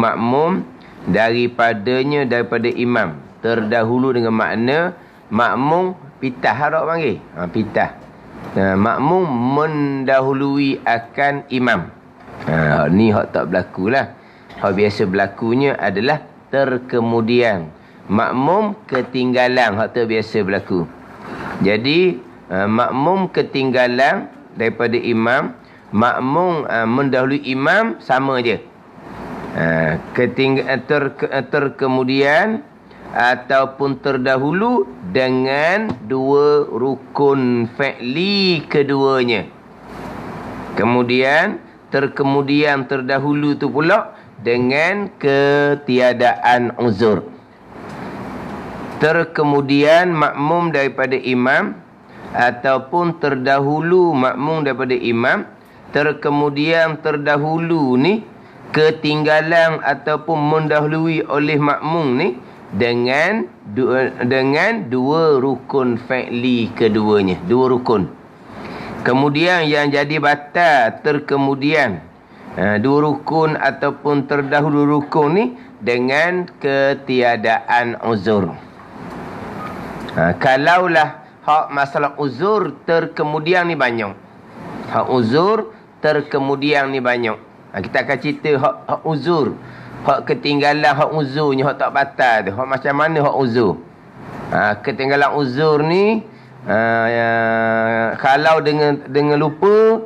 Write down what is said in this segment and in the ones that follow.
makmum daripada imam. Terdahulu dengan makna makmum pitah harap panggil. Pitah. Makmum mendahului akan imam. Ni hak tak berlaku lah. Hak biasa berlakunya adalah terkemudian. Makmum ketinggalan. Hak tu biasa berlaku. Jadi makmum ketinggalan daripada imam. Makmum mendahului imam sama je. Terkemudian ataupun terdahulu dengan dua rukun fi'li keduanya. Kemudian terkemudian terdahulu tu pula dengan ketiadaan uzur. Terkemudian makmum daripada imam ataupun terdahulu makmum daripada imam. Terkemudian terdahulu ni ketinggalan ataupun mendahului oleh makmum ni dengan dua rukun fi'li keduanya. Dua rukun. Kemudian yang jadi batal terkemudian dua rukun ataupun terdahulu rukun ni dengan ketiadaan uzur. Kalaulah hak masalah uzur terkemudian ni banyak. Hak uzur terkemudian ni banyak. Kita akan cerita hak uzur. Hak ketinggalan hak uzurnya, hak tak batal tu. Hak macam mana hak uzur. Ketinggalan uzur ni kalau dengan lupa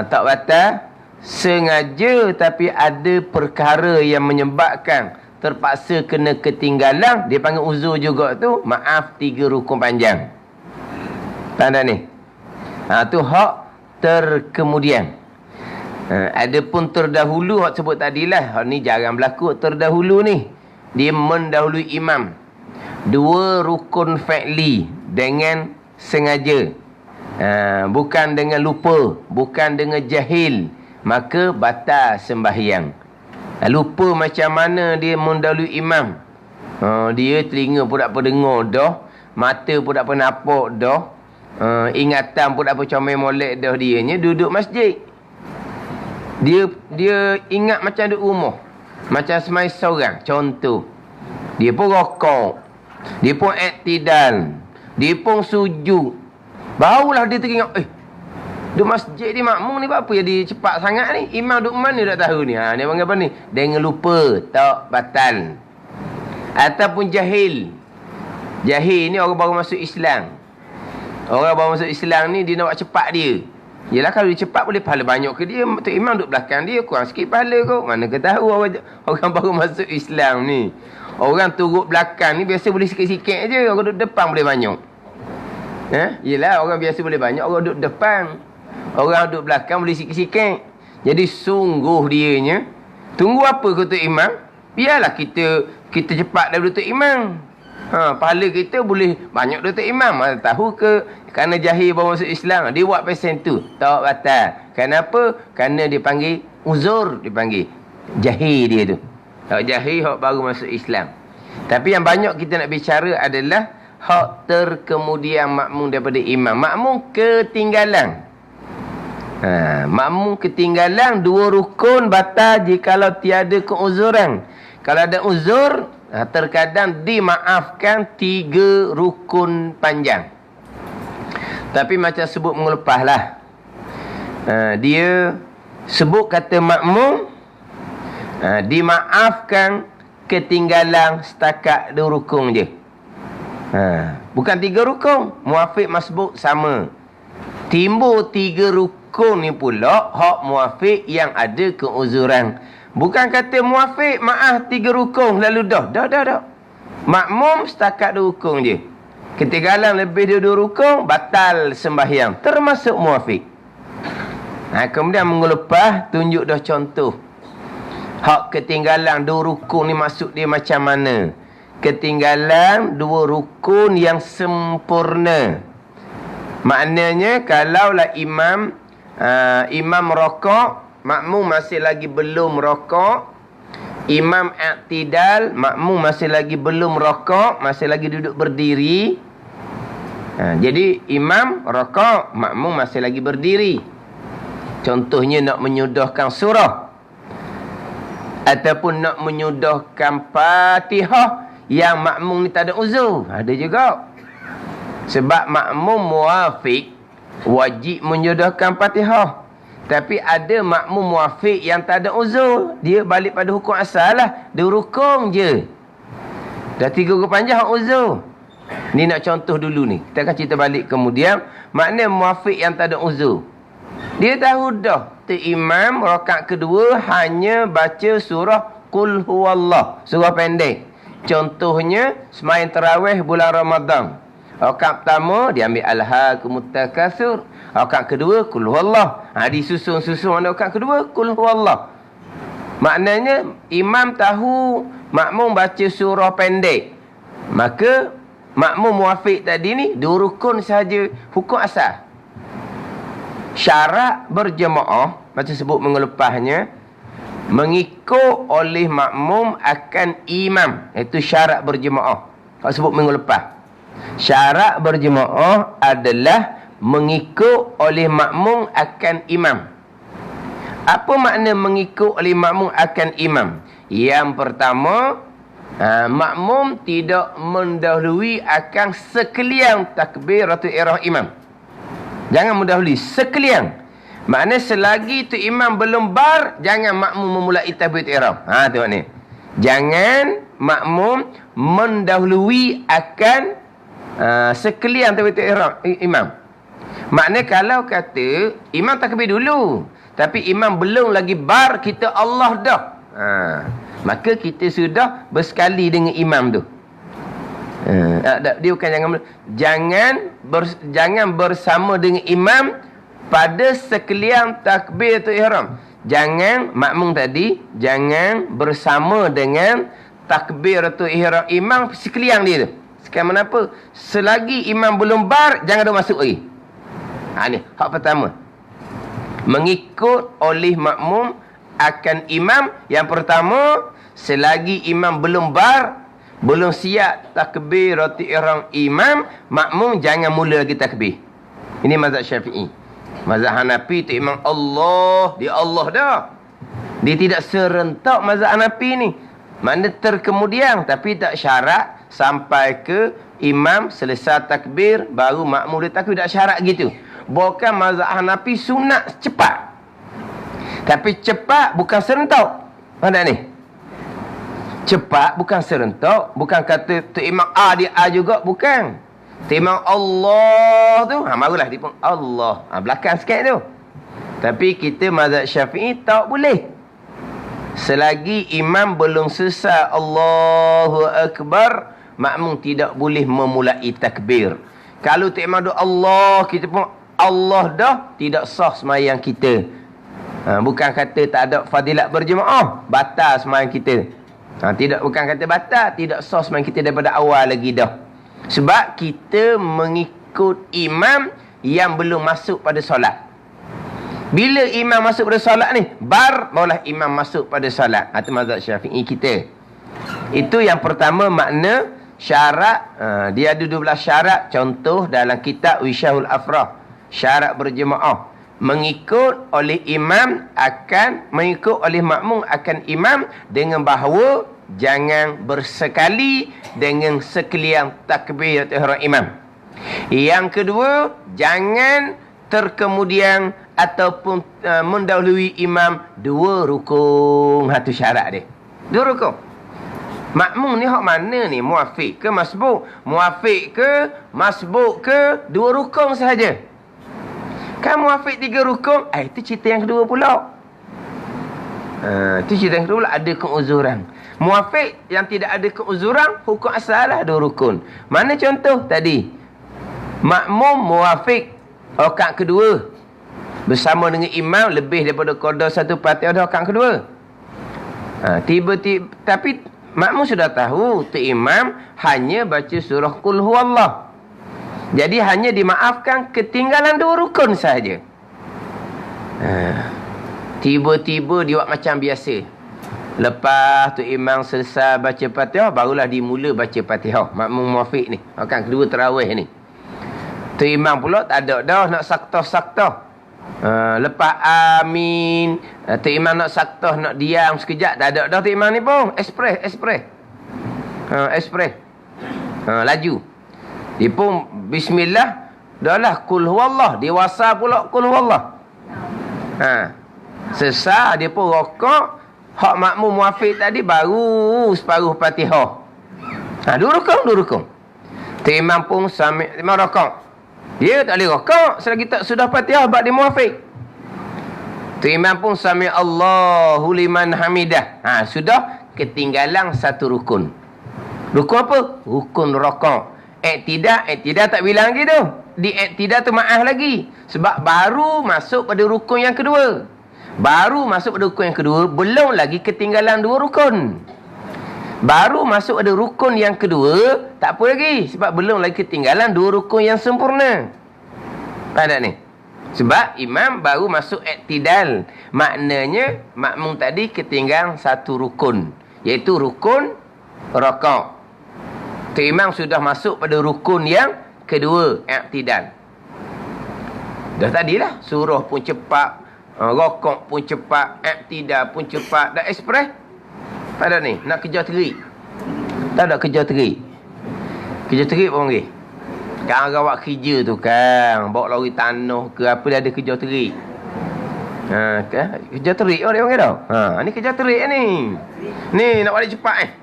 tak batal. Sengaja tapi ada perkara yang menyebabkan terpaksa kena ketinggalan, dia panggil uzur juga tu. Maaf 3 rukun panjang. Tanda ni. Tu hak terkemudian. Adapun terdahulu hak sebut tadilah, hak ni jarang berlaku. Terdahulu ni dia mendahului imam. 2 rukun fi'li dengan sengaja. Bukan dengan lupa, bukan dengan jahil, maka batal sembahyang. Lupa macam mana dia mendahului imam. Dia telinga pun tak apa dengar dah, mata pun tak apa nampak dah, ingatan pun tak apa comel molek dah, dianya duduk masjid. Dia ingat macam duduk rumah, macam semai seorang. Contoh, dia pun rokok, dia pun iktidal, dia pun sujud. Barulah dia teringat, duduk masjid ni makmum ni apa jadi cepat sangat ni? Imam duduk mana tak tahu ni. Dia panggil apa ni? Dengan lupa, tak batal. Ataupun jahil. Jahil ni orang baru masuk Islam. Orang baru masuk Islam ni dia nak buat cepat dia. Yelah kalau dia cepat boleh pahala banyak ke dia. Tok Imam duduk belakang dia, kurang sikit pahala kau. Mana ke tahu orang baru masuk Islam ni. Orang turut belakang ni biasa boleh sikit-sikit je. Orang duduk depan boleh banyak. Yelah orang biasa boleh banyak, orang duduk depan. Orang duduk belakang boleh sikit-sikit. Jadi sungguh dianya, tunggu apa ke Tok Imam? Biarlah kita cepat daripada Tok Imam. Pahala kita boleh banyak dari Tok Imam. Tahu ke kerana jahil baru masuk Islam, dia buat pesen tu, tak batal. Kenapa? Kerana dia panggil uzur, dia panggil jahil dia tu. Hak jahil, hak baru masuk Islam. Tapi yang banyak kita nak bicara adalah hak terkemudian makmum daripada imam. Makmum ketinggalan. Makmum ketinggalan 2 rukun batal jikalau tiada keuzuran. Kalau ada uzur, terkadang dimaafkan 3 rukun panjang. Tapi macam sebut mengelepah lah. Dia sebut kata makmum, dimaafkan ketinggalan setakat 2 rukun je. Bukan 3 rukun. Muafiq masbuk sama. Timbul 3 rukun ni pula hak muafiq yang ada keuzuran. Bukan kata muafiq maaf 3 rukun lalu dah. Makmum setakat 2 rukun je. Ketinggalan lebih dari 2 rukun, batal sembahyang. Termasuk muafiq. Kemudian mengelepah, tunjuk dah contoh. Hak ketinggalan 2 rukun ni maksud dia macam mana? Ketinggalan 2 rukun yang sempurna. Maknanya kalaulah imam rokok, makmum masih lagi belum rokok. Imam iktidal, makmum masih lagi belum rokok, masih lagi duduk berdiri. Jadi imam rokok, makmum masih lagi berdiri. Contohnya nak menyudahkan surah. Ataupun nak menyudahkan Fatihah yang makmum ni tak ada uzur. Ada juga. Sebab makmum muafiq wajib menyudahkan Fatihah. Tapi ada makmum muafiq yang tak ada uzur. Dia balik pada hukum asal lah. Dia rukun je. Dah 3 guru panjang uzur. Ni nak contoh dulu ni. Kita akan cerita balik kemudian. Makna muafiq yang tak ada uzur. Dia tahu dah. Tu imam rakaat kedua hanya baca surah Qul Huwallah. Surah pendek. Contohnya sembahyang tarawih bulan Ramadan. Rakaat pertama dia ambil Alhaakumut Takatsur. Rakaat kedua Qul Huwallah. Disusun-susun ada rakaat kedua Qul Huwallah. Maknanya imam tahu makmum baca surah pendek. Maka makmum muafiq tadi ni 2 rukun saja hukum asal. Syarat berjemaah macam sebut minggu lepasnya, mengikut oleh makmum akan imam. Itu syarat berjemaah. Kalau sebut minggu lepas. Syarat berjemaah adalah mengikut oleh makmum akan imam. Apa makna mengikut oleh makmum akan imam? Yang pertama, makmum tidak mendahului akan sekalian takbiratul ihram imam. Jangan mendahului sekalian. Makna selagi tu imam belum bar, jangan makmum memulai takbiratul ihram. Tengok ni. Jangan makmum mendahului akan sekalian takbiratul ihram imam. Makna kalau kata imam takbir dulu, tapi imam belum lagi bar, kita Allah dah. Maka kita sudah bersekali dengan imam tu. Dia bukan jangan bersama dengan imam pada sekalian takbiratul ihram. Jangan makmum tadi jangan bersama dengan takbiratul ihram imam sekalian dia tu. Sekarang kenapa? Selagi imam belum bar, jangan ada masuk lagi. Ni hak pertama. Mengikut oleh makmum akan imam. Yang pertama, selagi imam belum bar, belum siap takbiratul ihram imam, makmum jangan mula lagi takbir. Ini mazhab Syafi'i. Mazhab Hanafi tu imam Allah, dia Allah dah. Dia tidak serentak mazhab Hanafi ni. Makna terkemudian, tapi tak syarat sampai ke imam selesai takbir baru makmum dia takbir, tak syarat gitu. Bukan mazhab Hanafi sunat cepat. Tapi cepat bukan serentak. Mana ni? Cepat bukan serentak. Bukan kata tu imam A dia A juga. Bukan. Tu imam Allah tu. Marulah dia pun Allah. Belakang sikit tu. Tapi kita mazhab Syafi'i tak boleh. Selagi imam belum selesai Allahu Akbar, makmum tidak boleh memulai takbir. Kalau tu imam tu Allah, kita pun Allah dah, tidak sah sembahyang kita. Bukan kata tak ada fadilat berjemaah, batal sembahyang kita. Bukan kata batal, tidak sah sembahyang kita daripada awal lagi dah. Sebab kita mengikut imam yang belum masuk pada solat. Bila imam masuk pada solat ni, bar barulah imam masuk pada solat. Itu mazhab Syafi'i kita. Itu yang pertama makna syarat. Dia ada 12 syarat. Contoh dalam kitab Wisyahul Afrah. Syarat berjemaah. Mengikut oleh makmum akan imam dengan bahawa jangan bersekali dengan sekalian takbiratul ihram imam. Yang kedua, jangan terkemudian ataupun mendahului imam 2 rukun. Itu syarat dia. 2 rukun. Makmum ni hak mana ni? Muafiq ke masbuk? Muafiq ke masbuk ke 2 rukun sahaja. Kan muafiq 3 rukun, itu cerita yang kedua pula. Itu cerita yang kedua pula, ada keuzuran. Muafiq yang tidak ada keuzuran, hukum asal lah 2 rukun. Mana contoh tadi? Makmum muafiq rakaat kedua bersama dengan imam lebih daripada qada 1 Fatihah rakaat kedua. Tiba-tiba, tapi makmum sudah tahu tu imam hanya baca surah Qul Huwallah. Jadi hanya dimaafkan ketinggalan 2 rukun sahaja. Tiba-tiba dia buat macam biasa. Lepas tu imam selesai baca Fatihah, barulah dimula baca Fatihah. Makmum muafiq ni, rakaat kedua tarawih ni. Tu imam pula tak ada dah nak sakta-sakta. Lepas amin, Tok Imam nak saktah, nak diam sekejap, tak ada dah Tok Imam ni pun. Ekspres. Laju. Dia pun bismillah, dah lah kul huwallah, dewasa pula kul huwallah. Sesar dia pun rokok. Hak makmum muafiq tadi baru separuh Fatihah. Dua rukun. Tok Imam pun imam rokok. Dia tak boleh rokok selagi tak sudah Fatihah bab dia muafiq. Tok Imam pun sami Allahu liman hamidah. Sudah ketinggalan satu rukun. Rukun apa? Rukun rokok. Iktidah tak bilang lagi tu. Di iktidah tu maaf lagi. Sebab baru masuk pada rukun yang kedua. Belum lagi ketinggalan dua rukun. Baru masuk ada rukun yang kedua, tak apa lagi. Sebab belum lagi ketinggalan dua rukun yang sempurna. Faham tak ni? Sebab imam baru masuk iktidal. Maknanya, makmum tadi ketinggalan satu rukun. Iaitu rukun rakaat. Tok Imam sudah masuk pada rukun yang kedua, iktidal. Dah tadilah, surah pun cepat, rakaat pun cepat, iktidal pun cepat, dah ekspres. Tak ada ni, nak kejar terik. Tak ada kejar terik. Kejar terik pun panggil. Kan awak kerja tu kan, bawa lori tanah ke apa, dia ada kejar terik. Kan? Kejar terik dia panggil tau. Ni kejar terik ni. Ni nak balik cepat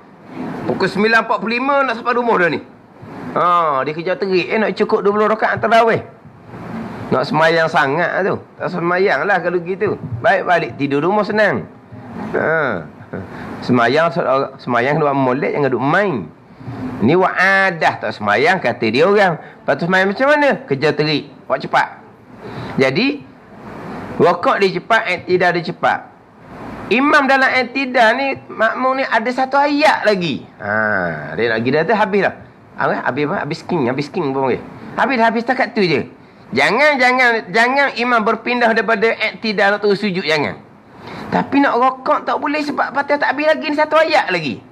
Pukul 9.45 nak sampai rumah dah ni. Dia kejar terik nak cukup 20 rakaat tarawih. Nak semayang sangat tu. Tak semayang lah kalau gitu. Baik balik tidur rumah senang. Semayang dua molek, jangan duk main. Ni wa'adah tak semayang, kata dia orang. Lepas tu semayang macam mana? Kejar terik, buat cepat. Jadi rakaat dia cepat, iktidal dia cepat. Imam dalam iktidal ni, makmum ni ada satu ayat lagi. Dia nak pergi dah tu, habis dah. Habis king pun panggil. Habis takat tu je. Jangan imam berpindah daripada iktidal nak terus sujud, jangan. Tapi nak rokok tak boleh sebab Fatihah tak habis lagi, ni satu ayat lagi.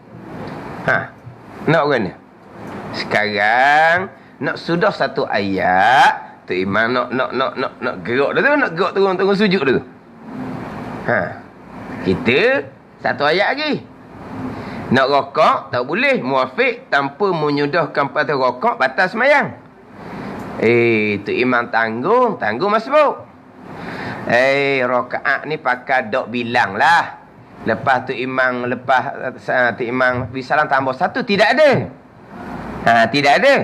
Nak mana? Sekarang nak sudah satu ayat, Tok Imam nak gerak dah tu, nak gerak turun sujud dah tu. Kita satu ayat lagi. Nak rokok tak boleh, muafiq tanpa menyudahkan Fatihah rokok batal sembahyang. Tok Imam tanggung masbuk. Rakaat ni pakai dok bilang lah. Lepas tu imam bisalam tambah satu, tidak ada. Tidak ada.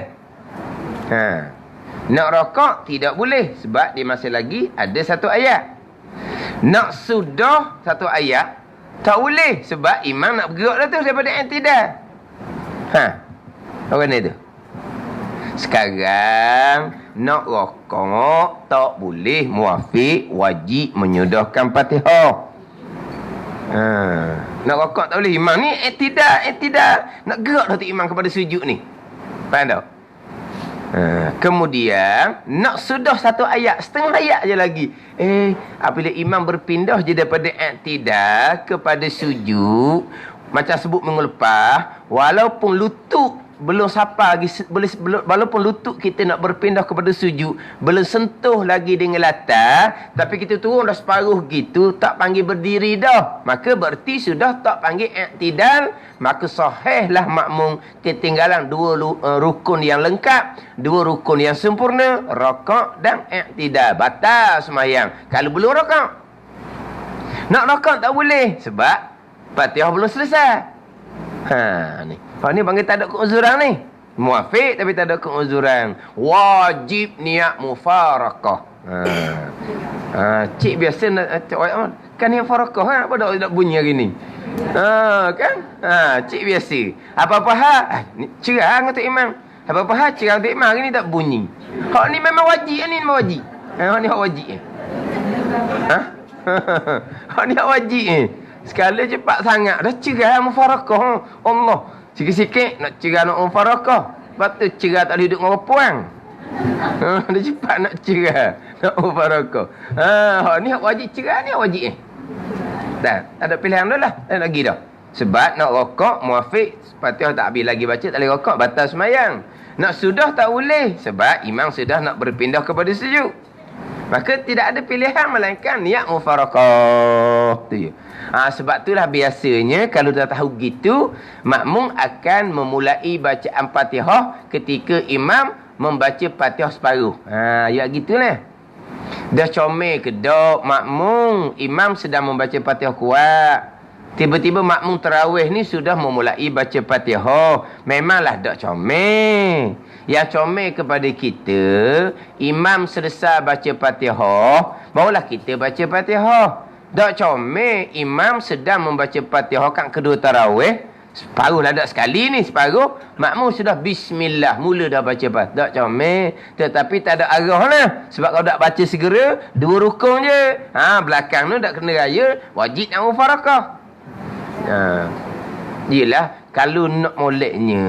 Nak rokok tidak boleh sebab dia masih lagi ada satu ayat. Nak sudah satu ayat tak boleh sebab imam nak bergerak dah tu daripada iktidal. Apa ni tu? Sekarang nak rokok tak boleh, muafiq wajib menyudahkan Fatihah. Nak rokok tak boleh, imam ni iktidal. Nak gerak dah tu imam kepada sujud ni. Faham tak? Kemudian nak sudah satu ayat, setengah ayat je lagi. Apabila imam berpindah je daripada iktidal kepada sujud, macam sebut minggu lepas, walaupun lutut belum sampai lagi, walaupun lutut kita nak berpindah kepada sujud belum sentuh lagi dengan latar, tapi kita turun dah separuh gitu, tak panggil berdiri dah, maka berarti sudah tak panggil iktidal. Maka sahihlah makmum ketinggalan dua rukun yang lengkap, dua rukun yang sempurna, rakaat dan iktidal. Batal sembahyang kalau belum rakaat. Nak rakaat tak boleh sebab Fatihah belum selesai. Ni ni panggil tak ada keuzuran ni. Muafiq tapi tak ada keuzuran. Wajib niat mufarakah. Cik biasa kan niat mufarakah apa dak bunyi hari ni. Kan? Cik biasa. Apa-apa cerah dengan Tok Imam. Apa-apa cerah Tok Imam hari ni tak bunyi. Hak ni memang wajib ni, memang wajib. Ni hak wajib. Hak ni hak wajib. Sekali cepat sangat dah cerah mufarakah. Allah. Sikit-sikit nak cerah nak mufarakah. Lepas tu cerah tak boleh duduk dengan perempuan. Dia cepat nak cerah nak mufarakah. Ni hak wajib cerah ni hak wajib tak ada pilihan dah lah. Tak lagi dah. Sebab nak rokok muafiq, Fatihah tak habis lagi baca, tak boleh rokok, batal sembahyang. Nak sudah tak boleh sebab imam sudah nak berpindah kepada sujud. Maka tidak ada pilihan melainkan niat mufarakah tu je. Sebab itulah biasanya kalau dah tahu gitu, makmum akan memulai bacaan Fatihah ketika imam membaca Fatihah separuh. Ya gitulah. Dah comel ke dok makmum, imam sedang membaca Fatihah kuat. Tiba-tiba makmum tarawih ni sudah memulai baca Fatihah. Memanglah dak comel. Yang comel kepada kita, imam selesai baca Fatihah, barulah kita baca Fatihah. Dak comel, imam sedang membaca Fatihah kat kedua tarawih, separuh lah dak sekali ni, separuh, makmum sudah bismillah, mula dah baca Fatihah. Dak comel, tetapi tak ada arah lah. Sebab kalau dak baca segera, 2 rukun je. Belakang tu dak kena raya, wajib nak mufarakah. Yelah, kalau nak moleknya,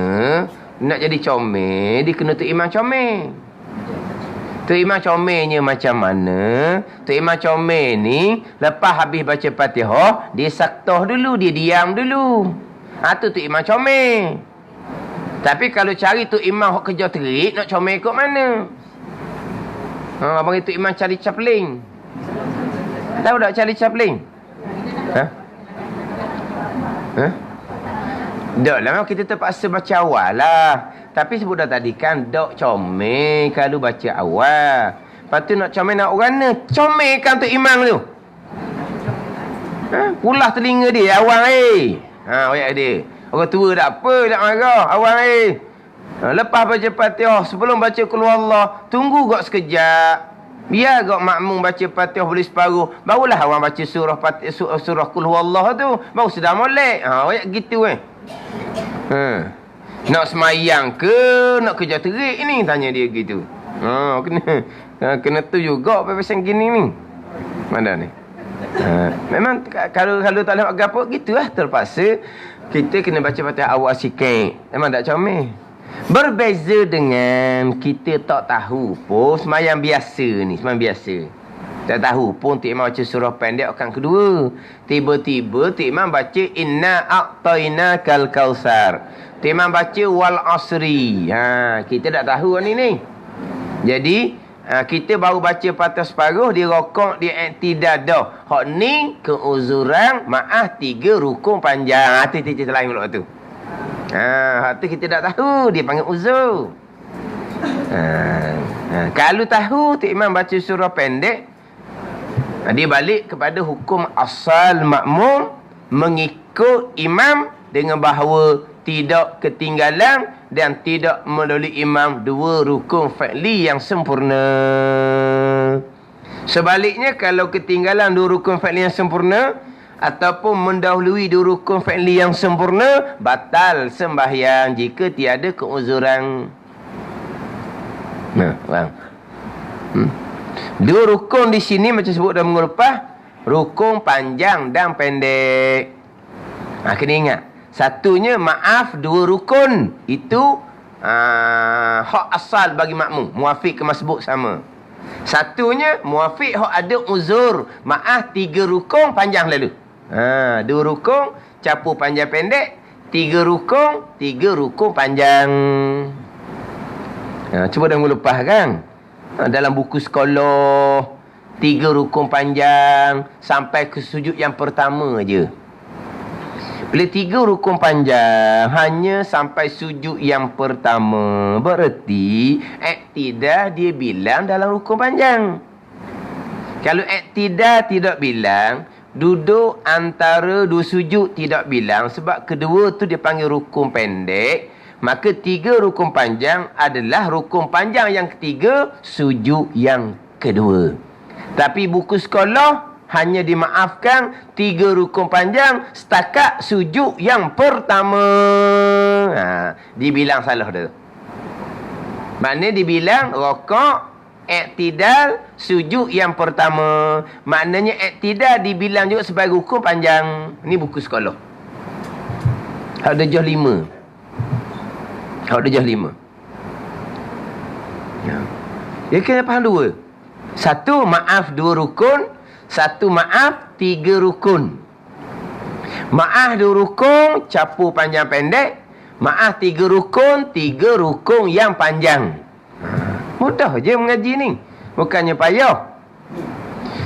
nak jadi comel, dia kena tu imam comel. Tu imam comelnya macam mana? Tu imam comel ni, lepas habis baca Fatihah, dia saktah dulu, dia diam dulu. Tu imam comel. Tapi kalau cari tu imam hok kerja terik, nak comel kot mana? Abang itu imam Charlie Chaplin. Tahu tak Charlie Chaplin? Dok lah, kita terpaksa baca awal lah. Tapi sebut dah tadi kan, dok comel kalau baca awal. Lepas tu nak comel nak orang mana? Comel kan tu imam tu. Pulah telinga dia, awang oyak dia. Orang tua tak apa, tak marah. Awang lepas baca Fatihah, sebelum baca Qul Huwallah, tunggu gok sekejap. Biar gok makmum baca Fatihah boleh separuh. Barulah awang baca surah Qul Huwallah tu. Baru sedang molek. Oyak gitu Nak semayang ke nak kerja terik ni, tanya dia gitu. Kena tu juga pasal gini ni. Mana ni? Memang kalau tak nak gapo gitulah, terpaksa kita kena baca Fatihah awal sikit. Memang tak comel. Berbeza dengan kita tak tahu pun semayang biasa ni, semayang biasa. Tak tahu pun Tok Imam baca surah pendek akan kedua. Tiba-tiba Tok Imam baca Inna a'tainakal kautsar. Tok Imam baca wal asri. Kita tak tahu ni. Jadi kita baru baca Fatihah separuh, dia rokok, dia iktidal dah. Hak ni keuzuran, maaf 3 rukun panjang. Cerita lain pula tu. Hak tu kita tak tahu, dia panggil uzur. Kalau tahu Tok Imam baca surah pendek, dia balik kepada hukum asal makmum mengikut imam dengan bahawa tidak ketinggalan dan tidak melalui imam 2 rukun fa'li yang sempurna. Sebaliknya kalau ketinggalan 2 rukun fa'li yang sempurna ataupun mendahului 2 rukun fa'li yang sempurna, batal sembahyang jika tiada keuzuran. Bang. 2 rukun di sini macam sebut dalam minggu lepas, rukun panjang dan pendek. Kena ingat. Satunya maaf 2 rukun. Itu hak asal bagi makmum. Muafiq ke masbuk sama. Satunya muafiq hak ada uzur. Maaf 3 rukun panjang lalu. 2 rukun campur panjang pendek. 3 rukun panjang. Cuba dah minggu lepas kan. Dalam buku sekolah 3 rukun panjang sampai ke sujud yang pertama je. Bila 3 rukun panjang hanya sampai sujud yang pertama, berarti iktidal dia bilang dalam rukun panjang. Kalau iktidal tidak bilang, duduk antara 2 sujud tidak bilang, sebab kedua tu dia panggil rukun pendek. Maka 3 rukun panjang adalah rukun panjang yang ketiga, sujud yang kedua. Tapi buku sekolah hanya dimaafkan 3 rukun panjang setakat sujud yang pertama. Dibilang salah dah. Maknanya dibilang rokok, iktidal, sujud yang pertama. Maknanya iktidal dibilang juga sebagai rukun panjang. Ini buku sekolah. Hak darjah 5. Hak darjah 5. Dia kena faham 2. Satu maaf 2 rukun, satu maaf 3 rukun. Maaf 2 rukun campur panjang pendek, maaf 3 rukun yang panjang. Mudah je mengaji ni. Bukannya payah.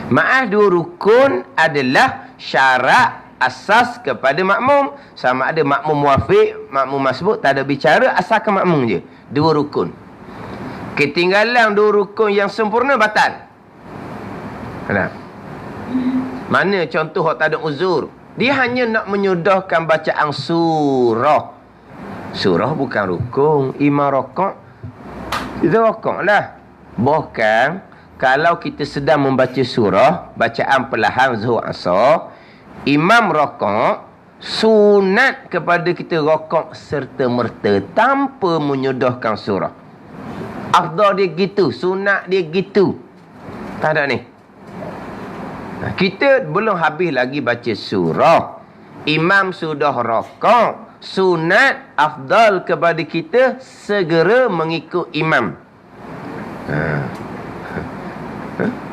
Maaf, dua rukun adalah syarat asas kepada makmum. Sama ada makmum muafiq, makmum masbuk, tak ada bicara, asalkan makmum je. Dua rukun. Ketinggalan dua rukun yang sempurna, batal. Kenapa? Mana contoh tak ada uzur? Dia hanya nak menyudahkan bacaan surah. Surah bukan rukun. Imam rokok, itu rokok lah. Bahkan kalau kita sedang membaca surah, bacaan perlahan zuhur asar, imam rokok, sunat kepada kita rokok serta-merta tanpa menyudahkan surah. Afdal dia gitu, sunat dia gitu. Tak ada ni. Kita belum habis lagi baca surah, imam sudah rokok, sunat afdal kepada kita segera mengikut imam.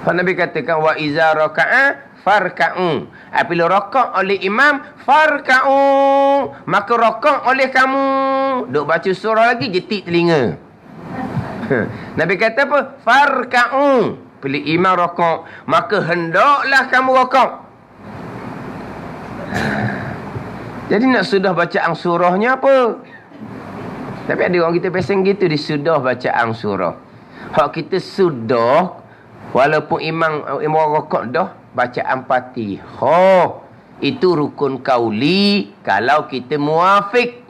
Nabi katakan wa iza raka'a farka'u. Apabila rakaat oleh imam, farka'u, maka rakaat oleh kamu. Duk baca surah lagi, jetik telinga. Nabi kata apa? Farka'u. Bila imam rakaat, maka hendaklah kamu rakaat. Jadi nak sudah bacaan surahnya apa? Tapi ada orang kita pesen gitu, disudah bacaan surah. Hak kita sudah, walaupun imam rakaat dah, bacaan Fatihah itu rukun kauli kalau kita muafiq.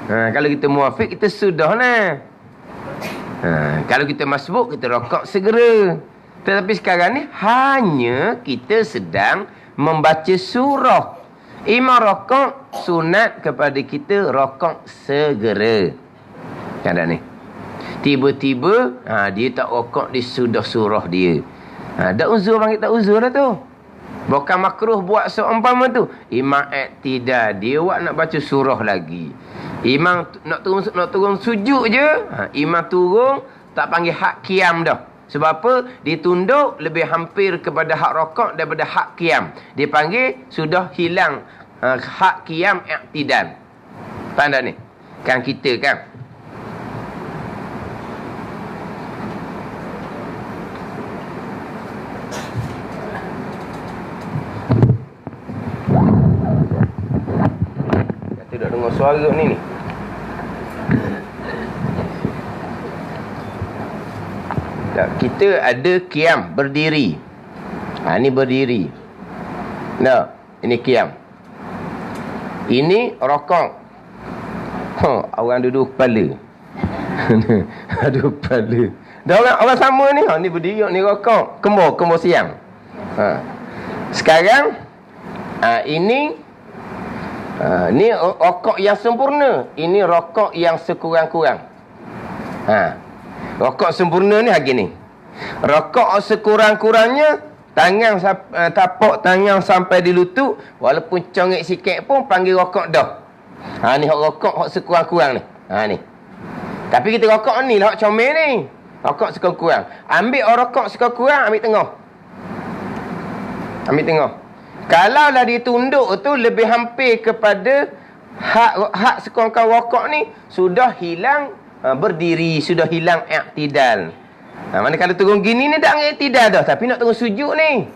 Kalau kita muafiq, kita sudah lah. Kalau kita masbuk, kita rakaat segera. Tetapi sekarang ni hanya kita sedang membaca surah. Imam rakaat, sunat kepada kita rakaat segera. Ada ni. Tiba-tiba dia tak rakaat di sudah surah dia. Dah uzur, panggil tak uzur dah tu. Bukan makruh buat seumpama tu. Imam iktidal, dia buat nak baca surah lagi. Imam nak turun sujud je. Imam turun, tak panggil hak qiyam dah. Sebab apa? Dia tunduk lebih hampir kepada hak rakaat daripada hak qiyam. Dia panggil sudah hilang hak qiyam iktidal. Faham tak ni? Kan kita kan? Tidak dengar suara ni. Kita ada qiyam, berdiri. Ini berdiri. Nah, ini qiyam. Ini rakaat. Orang duduk kepala. Duduk kepala. Dah orang sama ni. Ni berdiri, ni rakaat. Kemur siang. Sekarang ini ni rakaat yang sempurna. Ini rakaat yang sekurang-kurang. Rakaat sempurna ni hari ni. Rakaat sekurang-kurangnya, tangan tapak tangan sampai di lutut, walaupun congek sikit pun panggil rakaat dah. Ni rakaat hak sekurang-kurang ni. Ni. Tapi kita rakaat ni lah hak comel ni. Rakaat sekurang-kurang. Ambil rakaat sekurang-kurang, ambil tengah. Ambil tengah. Kalau lah dia tunduk tu lebih hampir kepada hak sekurang-kurang rakaat ni, sudah hilang berdiri, sudah hilang iktidal. Mana kalau turun gini ni dah iktidal dah, tapi nak turun sujud ni.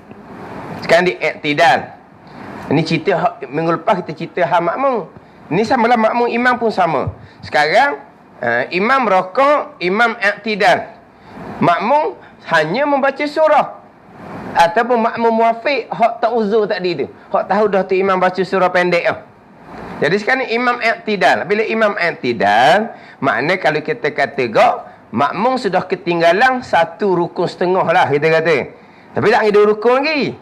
Sekarang dia iktidal. Ini cerita minggu lepas kita cerita hal makmum. Ini samalah makmum, imam pun sama. Sekarang imam rakaat, imam iktidal. Makmum hanya membaca surah. Ataupun makmum muafiq, hak tak uzur tadi tu. Hak tahu dah tu imam baca surah pendek dah. Jadi sekarang ni imam iktidal. Bila imam iktidal, makna kalau kita kata makmum sudah ketinggalan satu rukun setengah lah kita kata. Tapi tak ada rukun lagi.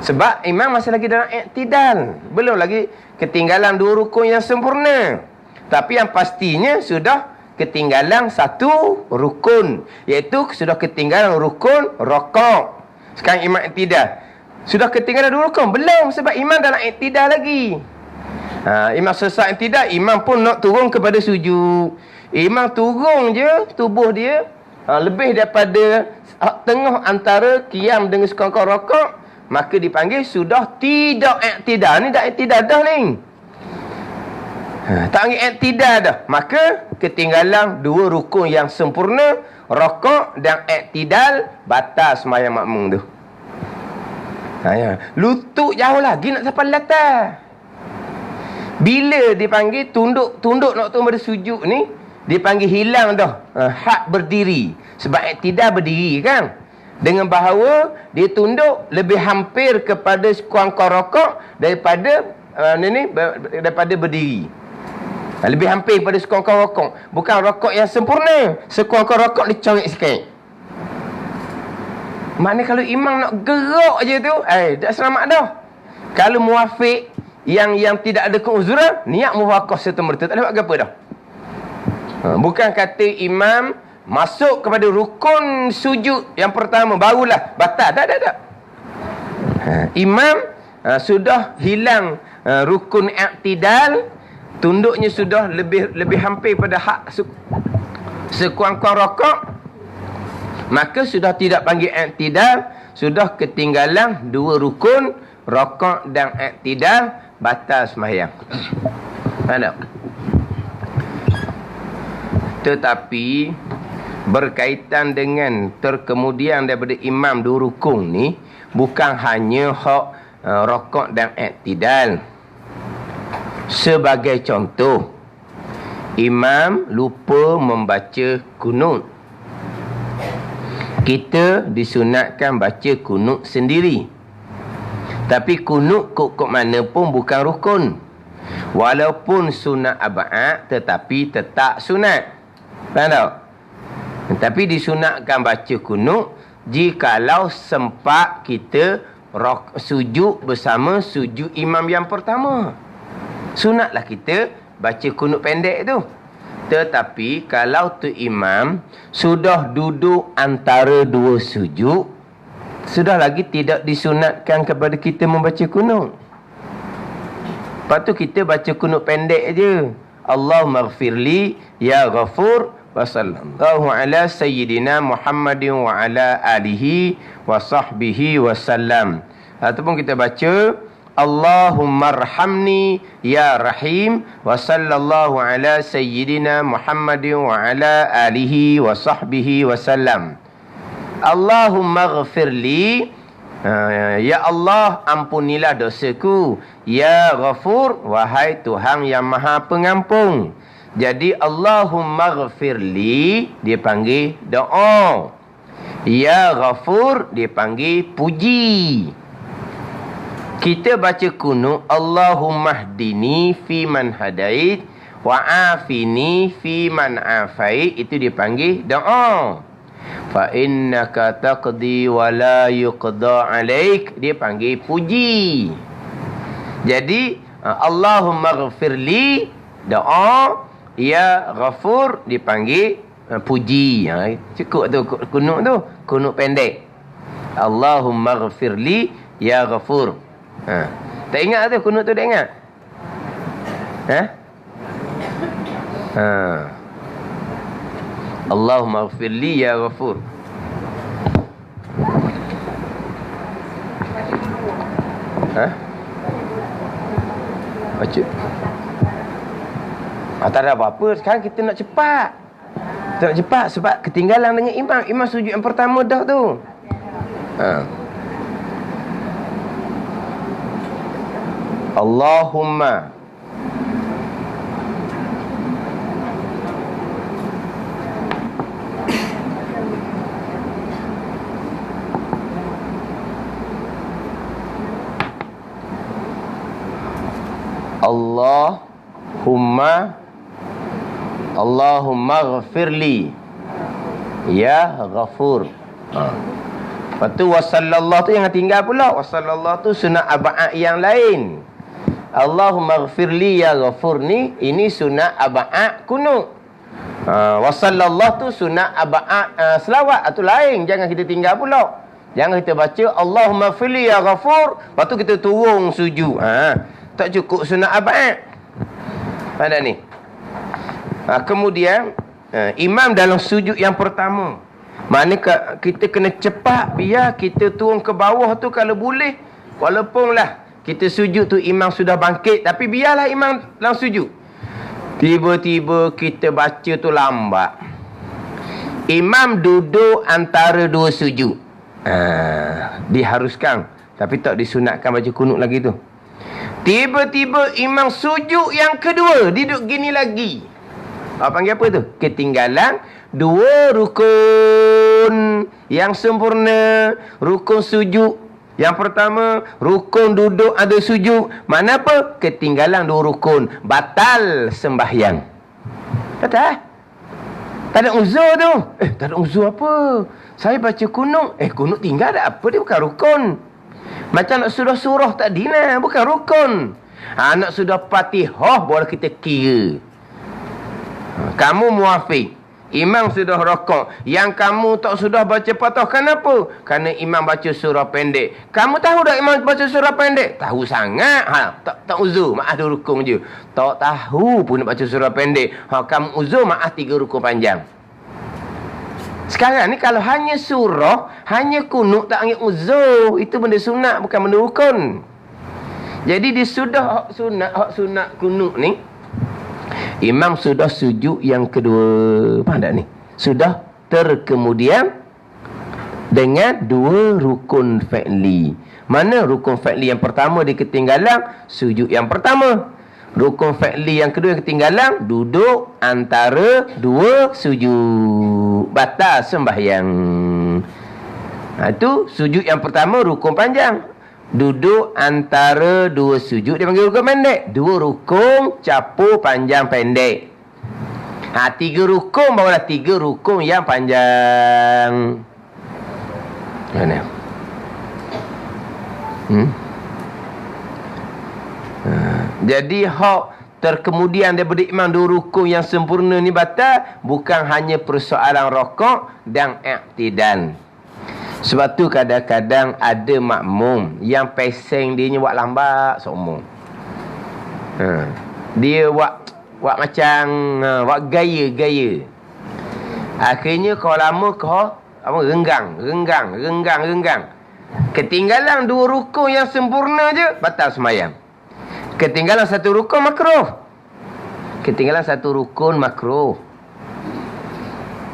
Sebab imam masih lagi dalam iktidal. Belum lagi ketinggalan dua rukun yang sempurna. Tapi yang pastinya sudah ketinggalan satu rukun. Iaitu sudah ketinggalan rukun rakaat. Sekarang imam iktidal. Sudah ketinggalan dua rukun? Belum, sebab imam dalam iktidal lagi. Imam selesai iktidal, imam pun nak turun kepada sujud. Imam turun je tubuh dia lebih daripada tengah antara qiyam dengan sekongkong rakaat, maka dipanggil sudah tidak iktidal. Ni dah iktidal dah ni. Tak panggil iktidal dah. Maka ketinggalan dua rukun yang sempurna, rakaat dan iktidal, batal sembahyang makmum tu. Ya. Lutut jauh lagi nak sampai latar. Bila dipanggil tunduk nak turun pada sujud ni, dipanggil hilang dah hak berdiri. Sebab iktidal berdiri kan. Dengan bahawa dia tunduk lebih hampir kepada sekuangkau rokok daripada daripada berdiri. Lebih hampir pada sekuangkau rokok. Bukan rokok yang sempurna. Sekuangkau rokok dicorek sikit. Maknanya kalau imam nak gerak je tu, tak selamat dah. Kalau muafiq yang tidak ada keuzuran, niat muwaqaf serta-merta, tak ada buat apa dah. Bukan kata imam masuk kepada rukun sujud yang pertama barulah batal. Tak. Imam sudah hilang rukun i'tidal, tunduknya sudah lebih hampir pada hak sekuangkau rokok, maka sudah tidak panggil i'tidal, sudah ketinggalan dua rukun rokok dan i'tidal, batal sembahyang. Ada. Tetapi berkaitan dengan terkemudian daripada imam dua rukun ni, bukan hanya hak rokok dan i'tidal. Sebagai contoh, imam lupa membaca kunut. Kita disunatkan baca kunut sendiri. Tapi kunut kok mana pun bukan rukun. Walaupun sunat ab'ad, tetapi tetap sunat. Faham tak? Tapi disunatkan baca kunut jikalau sempat kita sujud bersama sujud imam yang pertama. Sunatlah kita baca kunut pendek tu. Tetapi kalau tu imam sudah duduk antara dua sujud, sudah lagi tidak disunatkan kepada kita membaca kunut. Lepas tu kita baca kunut pendek je. Allahumma ghafirli ya ghafur wa sallallahu ala sayyidina Muhammadin wa ala alihi wa sahbihi wa sallam. Ataupun kita baca Allahumma arhamni ya rahim wa sallallahu ala sayyidina Muhammadin wa ala alihi wa sahbihi wa sallam. Allahumma ghafirli, ya Allah ampunilah dosaku, ya ghafur, wahai Tuhan yang maha pengampun. Jadi Allahumma ghafirli dia panggil doa, ya ghafur dia panggil puji. Kita baca kunut Allahumma hdini fi man hadait wa afini fi man afait, itu dia panggil doa. Fa innaka taqdi wa la yuqda alaik, dia panggil puji. Jadi Allahumma ghafirli doa, ya ghafur dipanggil puji. Cukup tu kunut tu, kunut pendek. Allahumma ghafirli ya ghafur. Tak ingat tu kunut tu, tak ingat? Allahumma ghafirli ya ghafur. Baca. Tak ada apa-apa. Sekarang kita nak cepat. Kita nak cepat sebab ketinggalan dengan imam. Imam sujud yang pertama dah tu. Allahumma Allahumma ghafirli ya ghafur. Lepas tu wasallallahu tu jangan tinggal pula. Wasallallahu tu sunat ab'ad yang lain. Allahumma ghafirli ya ghafur ni, ini sunat ab'ad kunut. Wasallallahu tu sunat ab'ad selawat, itu lain. Jangan kita tinggal pula. Jangan kita baca Allahumma ghafirli ya ghafur, lepas tu kita turun sujud. Tak cukup sunat ab'ad. Pada ni. Kemudian imam dalam sujud yang pertama, maknanya kita kena cepat biar kita turun ke bawah tu kalau boleh. Walaupun lah kita sujud tu imam sudah bangkit, tapi biarlah imam dalam sujud. Tiba-tiba kita baca tu lambat. Imam duduk antara dua sujud. Diharuskan Tapi tak disunatkan baca kunut lagi tu. Tiba-tiba imam sujud yang kedua, duduk gini lagi. Panggil apa tu? Ketinggalan 2 rukun yang sempurna. Rukun sujud yang pertama, rukun duduk ada sujud. Mana apa? Ketinggalan 2 rukun. Batal sembahyang. Batal? Tak ada uzur tu. Tak ada uzur apa? Saya baca kunut. Kunut tinggal tak apa, dia bukan rukun. Macam nak surah-surah tadi lah, bukan rukun. Nak sudah Fatihah boleh kita kira. Kamu muafiq, imam sudah rokok, yang kamu tak sudah baca Fatihah, kenapa? Kerana imam baca surah pendek. Kamu tahu tak imam baca surah pendek? Tahu sangat. Tak uzur, maaf 2 rukun je. Tak tahu pun nak baca surah pendek. Kamu uzur, maaf 3 rukun panjang. Sekarang ni kalau hanya surah, hanya kunut, tak ambil uzur. Itu benda sunat, bukan benda rukun. Jadi dia sudah hak sunat kunut ni, imam sudah sujud yang kedua. Faham tak ni? Sudah terkemudian dengan 2 rukun fi'li. Mana rukun fi'li yang pertama dia ketinggalan? Sujud yang pertama. Rukun fi'li yang kedua ketinggalan, duduk antara 2 sujud. Batal sembahyang. Itu sujud yang pertama, rukun panjang. Duduk antara 2 sujud, dia panggil rukun pendek. 2 rukun capur panjang pendek. 3 rukun barulah 3 rukun yang panjang. Mana? Jadi hak terkemudian daripada imam 2 rukun yang sempurna ni batal, bukan hanya persoalan rokok dan i'tidal. Sebab tu kadang-kadang ada makmum yang peseng dia buat lambat semua. Dia buat macam buat gaya-gaya. Akhirnya kalau lama renggang. Ketinggalan 2 rukun yang sempurna je, batal sembahyang. Ketinggalan 1 rukun makruh.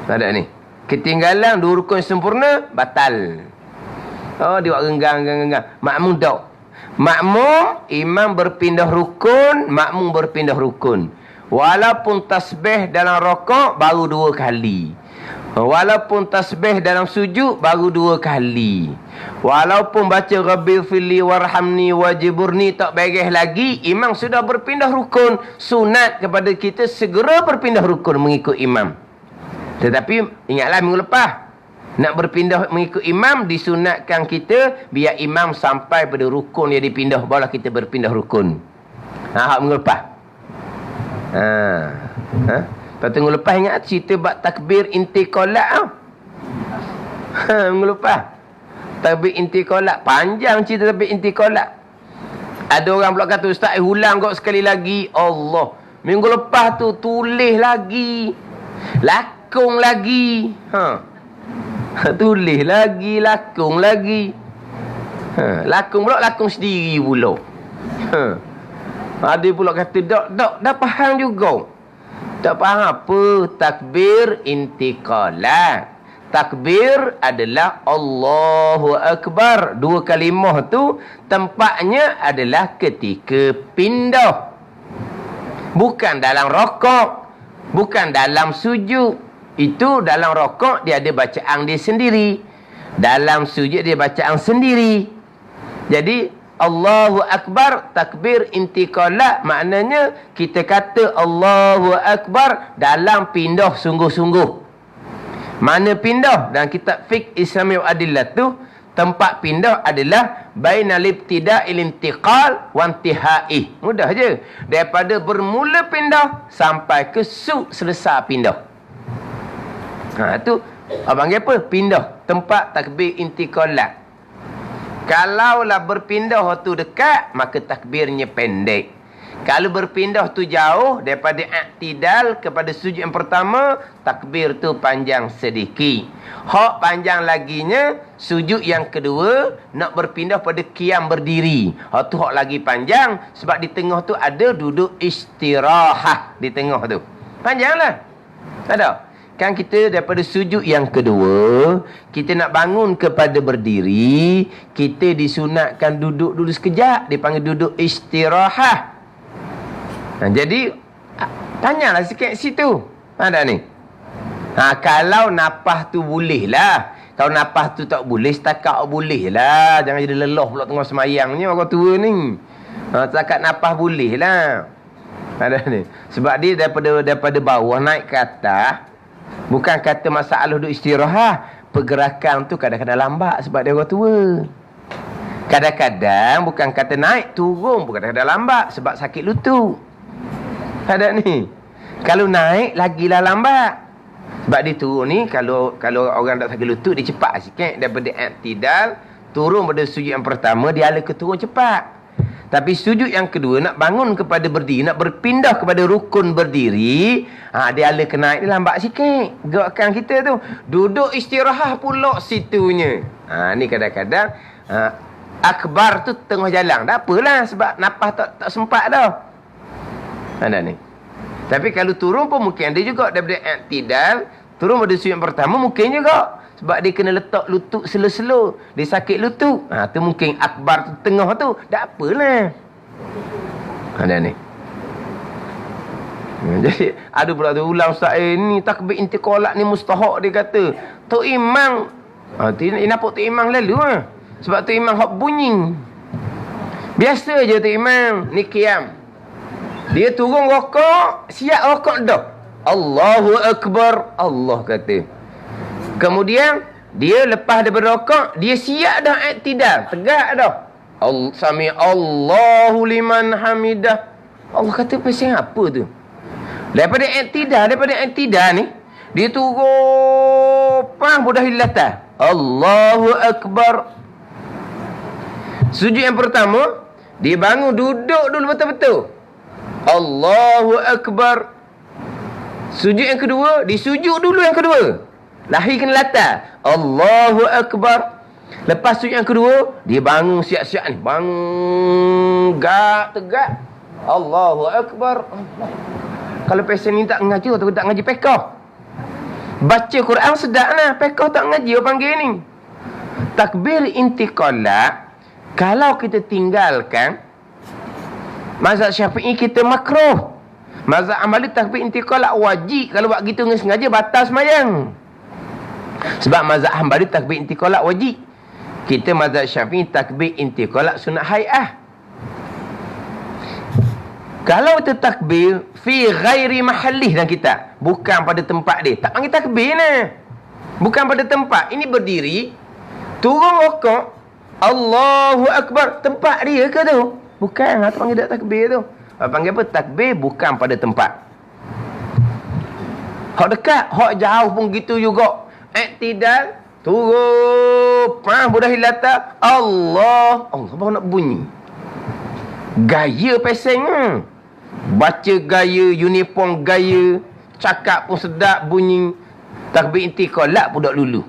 Tak ada ni. Ketinggalan 2 rukun sempurna, batal. Dia buat renggang. Makmum tak. Makmum, imam berpindah rukun, makmum berpindah rukun. Walaupun tasbih dalam rokok, baru 2 kali. Walaupun tasbih dalam sujud, baru 2 kali. Walaupun baca Rabbighfirli warhamni wajiburni, tak beres lagi, imam sudah berpindah rukun. Sunat kepada kita segera berpindah rukun mengikut imam. Tetapi ingatlah minggu lepas, nak berpindah mengikut imam, disunatkan kita biar imam sampai pada rukun yang dipindah, barulah kita berpindah rukun. Hak minggu lepas. Lepas tu minggu lepas ingat cerita bab takbir intiqalat. Minggu lepas takbir intiqalat, panjang cerita takbir intiqalat. Ada orang pula kata, ustaz ulang kau sekali lagi. Allah, minggu lepas tu tulis lagi, lakung lagi. Tulis lagi, lakung lagi. Lakung pula, lakung sendiri pula. Ada pula kata, dah faham juga. Tak faham apa takbir intiqalat. Takbir adalah Allahu Akbar. 2 kalimah tu tempatnya adalah ketika pindah. Bukan dalam rokok, bukan dalam sujud. Itu dalam rokok dia ada bacaan dia sendiri, dalam sujud dia bacaan sendiri. Jadi Allahu Akbar, takbir intiqalat, maknanya kita kata Allahu Akbar dalam pindah sungguh-sungguh. Mana pindah? Dalam kitab fiqh Islami wa adillah tu, tempat pindah adalah bainal ibtida'il intiqal wa intihai. Mudah je. Daripada bermula pindah sampai ke selesai pindah. Itu abang apa? Pindah. Tempat takbir intiqalat. Kalaulah berpindah tu dekat, maka takbirnya pendek. Kalau berpindah tu jauh, daripada i'tidal kepada sujud yang pertama, takbir tu panjang sedikit. Hak panjang laginya, sujud yang kedua, nak berpindah pada qiyam berdiri. Hak tu hak lagi panjang, sebab di tengah tu ada duduk istirahat di tengah tu. Panjanglah. Tak ada. Kan kita daripada sujud yang kedua, kita nak bangun kepada berdiri, kita disunatkan duduk dulu sekejap. Dipanggil duduk istirahat. Jadi, tanyalah sikit situ. Ada ni. Kalau napah tu boleh lah. Kalau napah tu tak boleh, setakat boleh lah. Jangan jadi lelah pula tengah semayang ni orang tua ni. Setakat napah boleh lah. Ada ni. Sebab dia daripada bawah naik ke atas. Bukan kata masalah duduk istirahat. Pergerakan tu kadang-kadang lambat sebab dia orang tua. Kadang-kadang bukan kata naik, turun pun kadang-kadang lambat sebab sakit lutut. Ada ni. Kalau naik, lagilah lambat. Sebab dia turun ni, kalau orang tak sakit lutut, dia cepat sikit. Daripada i'tidal, turun pada sujud yang pertama, dia ala ke turun cepat. Tapi sujud yang kedua, nak bangun kepada berdiri, nak berpindah kepada rukun berdiri, dia ala ke naik, dia lambat sikit. Gerakkan kita tu. Duduk istirahat pula situnya. Ni kadang-kadang, akbar tu tengah jalan. Tak apalah, sebab nafas tak sempat dah. Ada ni. Tapi kalau turun pun mungkin ada juga daripada i'tidal, turun pada sujud yang pertama mungkin juga. Sebab dia kena letak lutut slow-slow. Dia sakit lutut. Tu mungkin akbar tu tengah tu. Tak apalah. Ada ni. Jadi ada pula tu ulang Ustaz, ni takbir intiqalat ni mustahak dia kata. Tok Imam. Nampak Tok Imam lalu Sebab Tok Imam hak bunyi. Biasa je Tok Imam ni qiyam. Dia turun rokok, siap rokok dah. Allahu Akbar. Allah kata. Kemudian, dia lepas daripada rokok, dia siap dah i'tidal. Tegak dah. Sami Allahu liman hamidah. Allah kata pasal apa tu? Daripada i'tidal ni, dia turun, mudah hilatan. Allahu Akbar. Sujud yang pertama, dia bangun duduk dulu betul-betul. Allahu Akbar. Sujud yang kedua, disujud dulu yang kedua. Lahir kena latar. Allahu Akbar. Lepas sujud yang kedua, dia bangun siap-siap ni. Bangun tegak. Allahu Akbar. Kalau pesen ni tak ngaji, atau tak ngaji pekah. Baca Quran sedap lah. Pekah tak ngaji, orang panggil ni. Takbir intiqalat, kalau kita tinggalkan, mazhab Syafi'i kita makruh. Mazhab Hambali takbir intiqalat wajib. Kalau buat gitu dengan sengaja, batal semayang. Sebab mazhab Hambali takbir intiqalat wajib. Kita mazhab Syafi'i takbir intiqalat sunat hai'ah. Kalau kita takbir fi ghairi mahallih dalam kitab, bukan pada tempat dia, tak panggil takbir lah. Bukan pada tempat. Ini berdiri, turun rokok, Allahu Akbar, tempat dia ke tu? Bukan, tak panggil takbir tu. Panggil apa? Takbir bukan pada tempat. Hak dekat, hak jauh pun gitu juga. I'tidal, turun, mudah hilatan, Allah baru nak bunyi. Gaya peseng. Baca gaya, uniform gaya, cakap pun sedap bunyi. Takbir intiqalat pun dak lulu.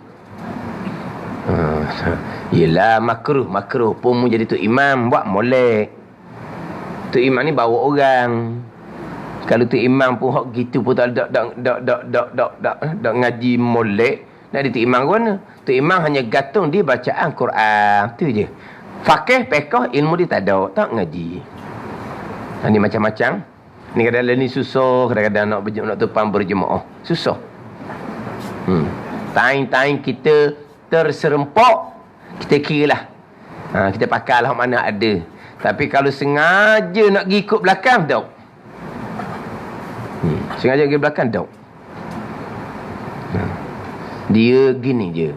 Yelah makruh pun mu jadi tu imam buat molek. Tu imam ni bawa orang. Kalau tu imam pun hok gitu pun tak ngaji molek. Nak dia tu imam ke mana? Tu imam hanya gantung dia bacaan Quran. Tu je. Fakih, pekah, ilmu dia tak ada. Tak ngaji. Ni macam-macam. Ni kadang-kadang ni susah. Kadang-kadang nak tupang berjemaah. Susah. Time kita terserempak. Kita kira lah. Kita pakai lah mana ada. Tapi kalau sengaja nak pergi ikut belakang, tak. Sengaja pergi belakang, tak. Dia gini je.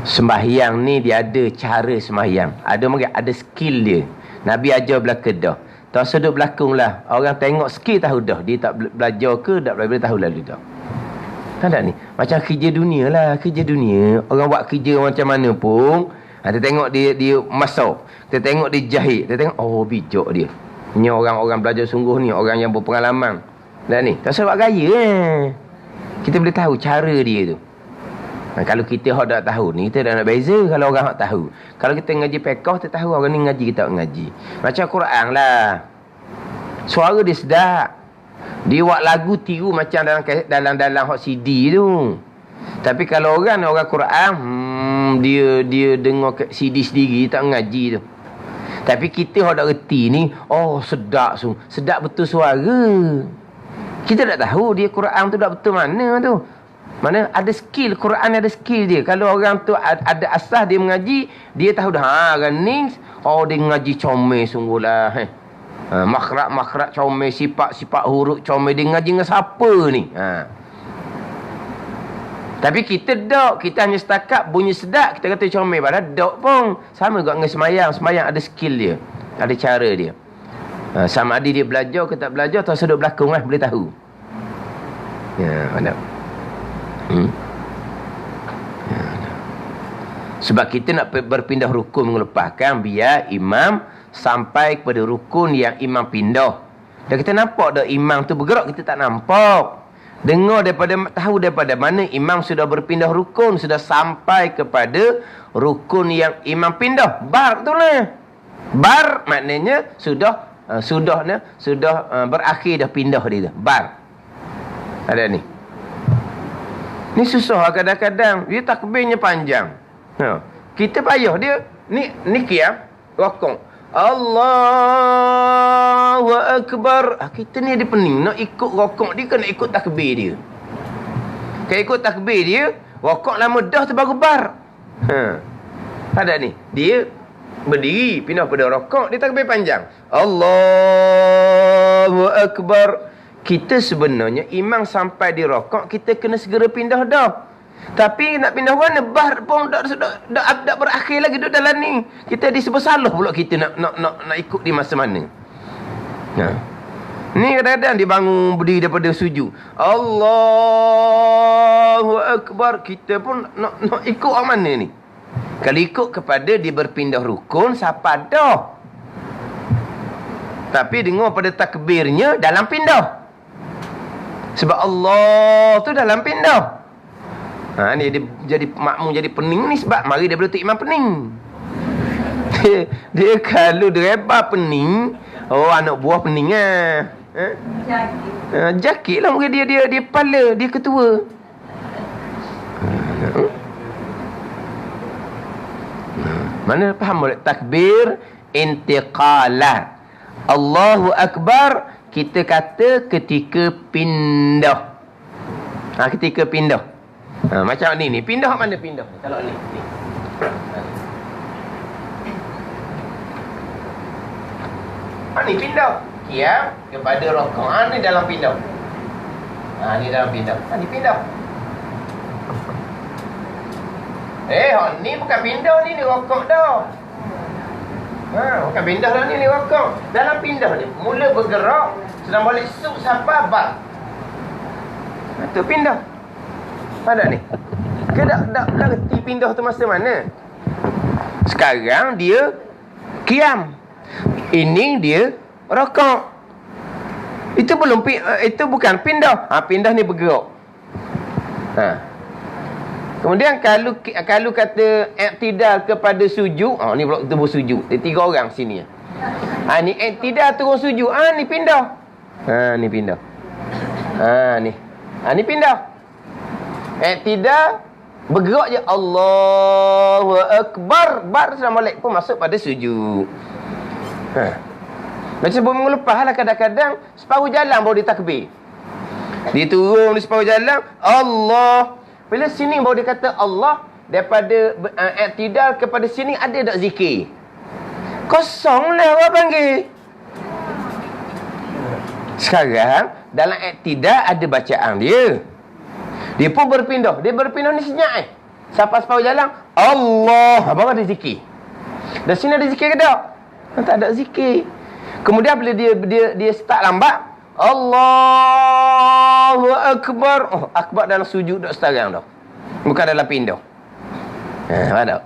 Sembahyang ni dia ada cara sembahyang. Ada skill dia. Nabi ajar belakang dah. Tak sedut belakang lah. Orang tengok skill tahu dah. Dia tak belajar ke, tak belajar tahu lalu dah. Tak ni. Macam kerja dunia lah. Kerja dunia. Orang buat kerja macam mana pun. Kita tengok dia masak. Kita tengok dia jahit. Kita tengok, oh bijak dia. Ni orang-orang belajar sungguh ni. Orang yang berpengalaman. Tak ni. Tak sebab gaya Kita boleh tahu cara dia tu. Kalau kita tak tahu ni, kita dah nak beza kalau orang tak tahu. Kalau kita ngaji pekah, kita tahu orang ni ngaji, kita tak ngaji. Macam Quran lah. Suara dia sedap. Dia buat lagu tiru macam dalam hot CD tu. Tapi kalau orang Quran, dia dengar CD sendiri, tak ngaji tu. Tapi kita hok dak reti ni, oh sedap sedap betul suara. Kita tak tahu dia Quran tu dak betul mana tu. Mana ada skill Quran, ada skill dia. Kalau orang tu ada asas dia mengaji, dia tahu dah orang ni dia ngaji comel sungguhlah. Makhraj comel, sifat huruf comel, dia ngaji dengan siapa ni? Tapi kita dok, kita hanya setakat bunyi sedap kita kata comel, padahal dok pun sama juga dengan sembahyang ada skill dia, ada cara dia. Sama ada dia belajar ke tak belajar, atau sudut belakang boleh tahu. Ya, ada. Sebab kita nak berpindah rukun mengelepaskan, biar imam sampai kepada rukun yang imam pindah. Dan kita nampak dah imam tu bergerak, kita tak nampak. Tahu daripada mana imam sudah berpindah rukun, sudah sampai kepada rukun yang imam pindah. Bar tu lah. Bar maknanya sudah berakhir, dah pindah dia tu. Bar. Ada ni. Ni susah kadang-kadang. Dia takbirnya panjang. Kita payah dia. Ni qiyam, rukun. Allahu Akbar. Kita ni ada pening. Nak ikut rokok dia ke nak ikut takbir dia? Kalau ikut takbir dia, rokok lama dah tu baru bar. Ada ni. Dia berdiri, pindah pada rokok, dia takbir panjang. Allahu Akbar. Kita sebenarnya imam sampai di rokok, kita kena segera pindah dah. Tapi nak pindah mana, bar pun dak berakhir lagi duduk dalam ni. Kita disebut salah pula kita nak ikut di masa mana. Ni kadang-kadang dia bangun berdiri daripada sujud. Allahu Akbar. Kita pun nak ikut orang mana ni? Kalau ikut kepada dia berpindah rukun, siapa dah. Tapi dengar pada takbirnya dalam pindah. Sebab Allah tu dalam pindah. Ni dia jadi makmum, jadi pening ni sebab mari dia berlutut imam pening. Dia kalau driver pening, anak buah pening jakit lah mungkin dia kepala, dia ketua. Mana faham boleh takbir intiqalat. Allahu Akbar kita kata ketika pindah. Ketika pindah. Macam ni pindah mana pindah? Kalau ni. Ni pindah. Qiyam kepada rukuk. Ni dalam pindah. Ni dalam pindah. Ni pindah. Ni bukan pindah ni rukuk dah. Bukan pindah dah ni rukuk. Dalam pindah ni. Mula bergerak, sedang balik sub sampai bar. Tu pindah. Ada ni. Ke dah reti pindah tu masa mana? Sekarang dia qiyam. Ini dia rukuk. Itu bukan pindah. Pindah ni bergerak. Kemudian kalau kata i'tidal kepada sujud, ni pula kita bersujud. Dia 3 orang sini. Ni i'tidal turun sujud. Ni pindah. Ni pindah. Ni pindah. I'tidal bergerak je, Allahu Akbar. Bar Assalamualaikum pun masuk pada sujud. Macam sebelum mengelepah lah, kadang-kadang separuh jalan baru dia takbir. Dia turun di separuh jalan, Allah. Bila sini baru dia kata Allah. Daripada i'tidal kepada sini ada tak zikir? Kosong lah orang panggil. Sekarang dalam i'tidal ada bacaan dia. Dia pun berpindah. Dia berpindah ni senyap Sampai separuh jalan, Allah. Baru ada zikir. Dan sini ada zikir ke tak? Tak ada zikir. Kemudian bila dia start lambat, Allahu Akbar. Akbar dalam sujud tak setarang dah. Bukan dalam pindah. Faham tak?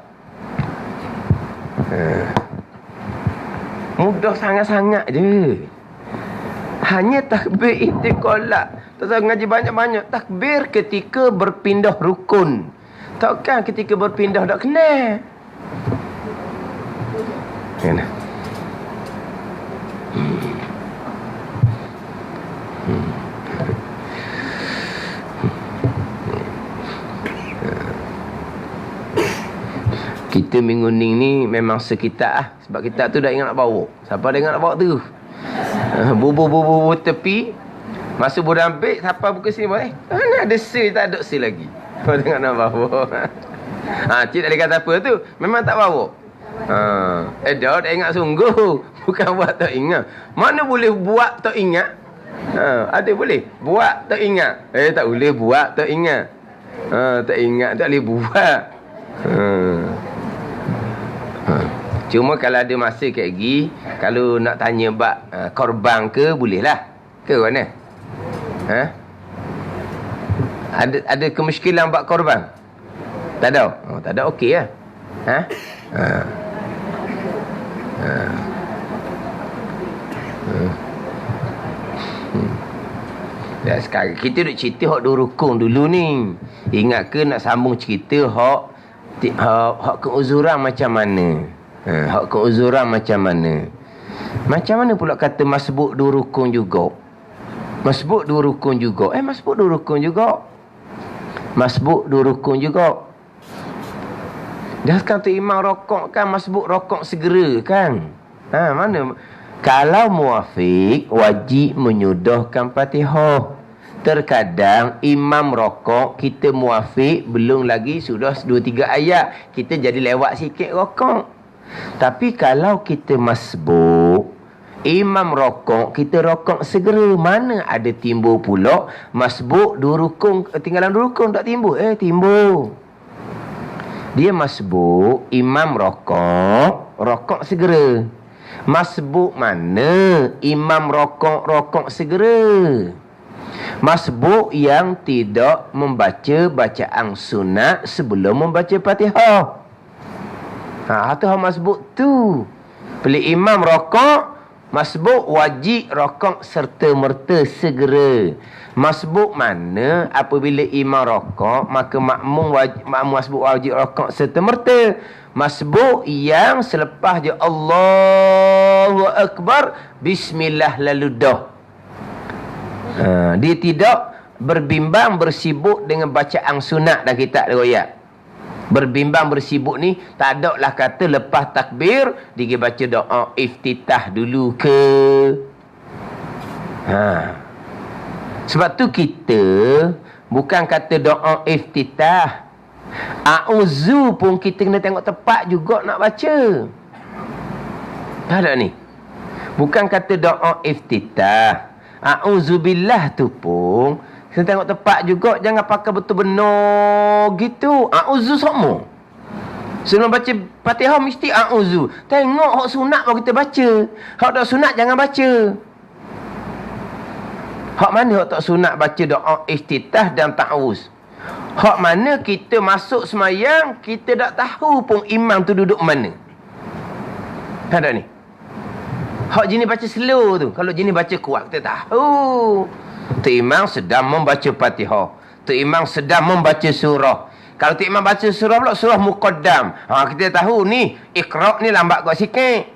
Mudah sangat-sangat je. Hanya takbir intiqalat. Tak usah ngaji banyak-banyak. Takbir ketika berpindah rukun. Takkan ketika berpindah tak kena. Kena. Kita minggu ni memang sekitar lah. Sebab kita tu dah ingat nak bawa. Siapa dah ingat nak bawa tu? Bubu tepi. Masa bodoh ambil, siapa buka sini boleh? Mana ada sale, tak ada sale lagi. Kau tengok nak bawa. Cik tak boleh kata apa tu. Memang tak bawa. Dah ingat sungguh. Bukan buat tak ingat. Mana boleh buat tak ingat? Ada boleh. Buat tak ingat. Tak boleh buat tak ingat. Tak ingat tak boleh buat. Cuma kalau ada masa kat lagi, kalau nak tanya bab korban ke, bolehlah. Ke mana? Ada kemusykilan bab korban? Tak ada. Tak ada, okey lah. Sekarang kita duk cerita hak dua rukun dulu ni. Ingat ke nak sambung cerita hak keuzuran macam mana? Hak keuzuran macam mana? Macam mana pula kata masbuk dua rukun juga? Masbuk dua rukun juga. Masbuk dua rukun juga. Masbuk dua rukun juga. Dah sekarang tu imam rokok kan, masbuk rokok segera kan? Mana? Kalau muafiq, wajib menyudahkan Fatihah. Terkadang imam rokok, kita muafiq, belum lagi sudah 2-3 ayat. Kita jadi lewat sikit rokok. Tapi kalau kita masbuk, imam rokok, kita rokok segera. Mana ada timbul pula masbuk 2 rukun, tinggalan 2 rukun tak timbul? Timbul. Dia masbuk, imam rokok segera. Masbuk mana imam rokok segera? Masbuk yang tidak membaca bacaan sunat sebelum membaca Fatihah. Itu masbuk tu. Bila imam rokok, masbuk wajib rokok serta merta segera. Masbuk mana apabila imam rokok, maka makmum masbuk wajib rokok serta merta. Masbuk yang selepas je Allahu Akbar, bismillah lalu dah. Dia tidak berbimbang bersibuk dengan bacaan sunat dan kitab riwayat. Berbimbang bersibuk ni tak ada lah kata lepas takbir dia baca doa iftitah dulu ke. Sebab tu kita bukan kata doa iftitah, a'udzu pun kita kena tengok tepat juga nak baca. Ada ni. Bukan kata doa iftitah, a'udzubillah tu pun kena tengok tepat juga. Jangan pakai betul benar gitu. A'udzu semua. Sebelum baca Fatihah mesti a'udzu. Tengok hak sunat baru kita baca. Hak tak sunat jangan baca. Hak mana hak tak sunat baca doa iftitah dan ta'awuz? Hak mana kita masuk semayang, kita tak tahu pun imam tu duduk mana. Ada ni. Hak jenis baca slow tu. Kalau jenis baca kuat, kita tahu. Tu imam sedang membaca Fatihah. Tu imam sedang membaca surah. Kalau tu imam baca surah pula, surah muqaddam. Kita tahu ni, Iqra' ni lambat kot sikit.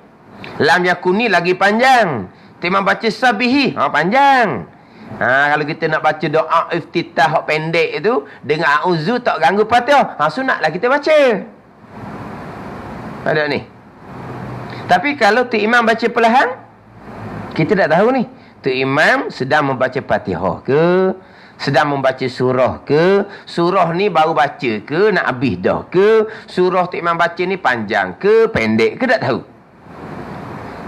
Lam yakun ni lagi panjang. Tu imam baca sabihi, panjang. Kalau kita nak baca doa iftitah hak pendek itu dengan a'udzu tak ganggu Fatihah, sunatlah kita baca. Ada ni. Tapi kalau tu imam baca perlahan, kita tak tahu ni. Tu imam sedang membaca Fatihah ke, sedang membaca surah ke, surah ni baru baca ke, nak habis dah ke, surah tu imam baca ni panjang ke, pendek ke, tak tahu.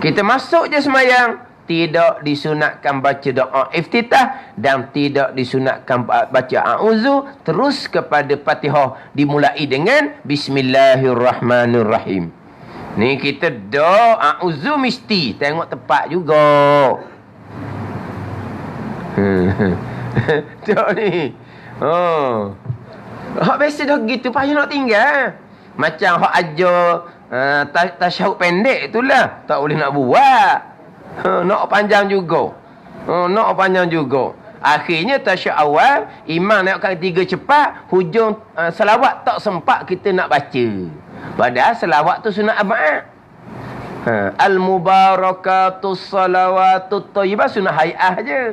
Kita masuk je semayang, tidak disunatkan baca doa iftitah dan tidak disunatkan baca a'udzu, terus kepada Fatihah dimulai dengan bismillahirrahmanirrahim. Ni kita doa a'udzu mesti tengok tepat juga. Tengok ni. Hak biasa dah gitu payah nak tinggal. Macam hak ajar tasyahud pendek itulah tak boleh nak buat. Nak panjang juga. Nak panjang juga. Akhirnya tasyahud awal, imam naikkan 3 cepat, hujung selawat tak sempat kita nak baca. Padahal selawat tu sunat abad. Al-mubarakatus salawatut thayyibah sunat hay'ah je.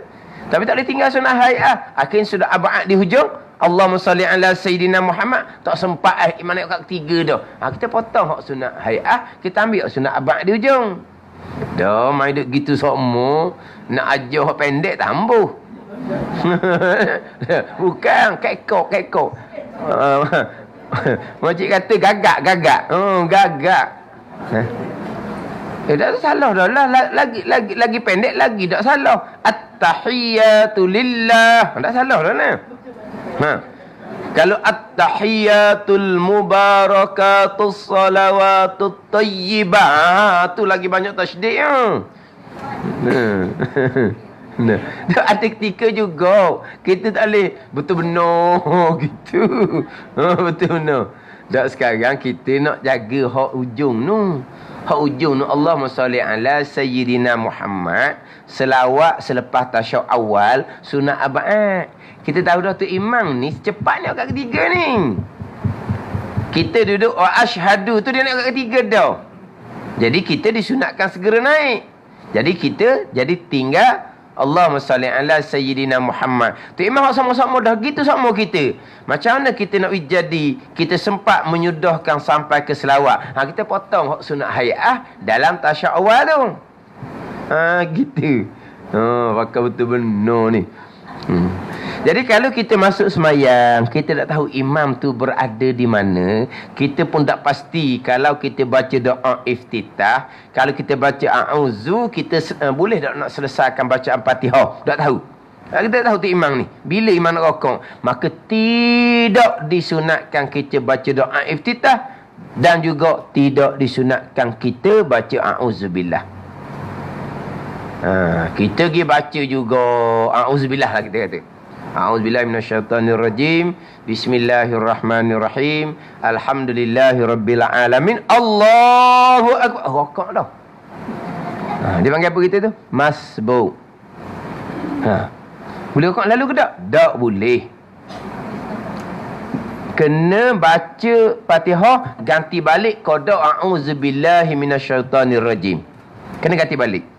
Tapi tak boleh tinggal sunat hay'ah. Akhirnya sudah abad di hujung. Allahumma salli ala Sayyidina Muhammad. Tak sempat iman kat ketiga dah. Kita potong hak sunat hay'ah. Kita ambil hak sunat abad di hujung. Dah, main duk gitu semua. Nak ajar hak pendek tambuh. Bukan, kekok. Makcik kata gagak. Gagak. Tak salah dah lah. Lagi pendek lagi tak salah. At-tahiyatu lillah. Tak salah dah lah. Kalau at-tahiyatul mubarakatus salawatut tayyibah, tu lagi banyak tasydid ya. Ada ketika juga kita tak boleh betul benar gitu. Betul benar. Tak, sekarang kita nak jaga hak ujung tu. Hak ujung tu Allahumma salli ala Sayyidina Muhammad. Selawat selepas tasyahud awal sunat abad. Kita tahu dah tu imam ni secepatnya kat ketiga ni. Kita duduk asyhadu tu dia nak kat ketiga dah. Jadi kita disunatkan segera naik. Jadi kita tinggal Allahumma salli ala Sayyidina Muhammad. Tu imam sama-sama dah gitu sama kita. Macam mana kita nak jadi kita sempat menyudahkan sampai ke selawat. Kita potong hak sunat hay'ah dalam tasyahud awal tu. Gitu. Pakai betul benar ni. Jadi kalau kita masuk semayang, kita tak tahu imam tu berada di mana, kita pun tak pasti kalau kita baca doa iftitah, kalau kita baca a'udzu, kita boleh tak nak selesaikan bacaan Fatihah? Tak tahu. Kita tak tahu tu imam ni. Bila imam nak rokok, maka tidak disunatkan kita baca doa iftitah dan juga tidak disunatkan kita baca a'udzubillah. Kita pergi baca juga a'udzubillah lah kita kata. A'udzubillahi minasyaitonirrajim. Bismillahirrahmanirrahim. Alhamdulillahirabbil alamin. Allahu akbar. Rokok dah. Dia panggil apa kita tu? Masbuk. Boleh rokok lalu ke tak? Tak boleh. Kena baca Fatihah, ganti balik qada a'udzubillahi minasyaitonirrajim. Kena ganti balik.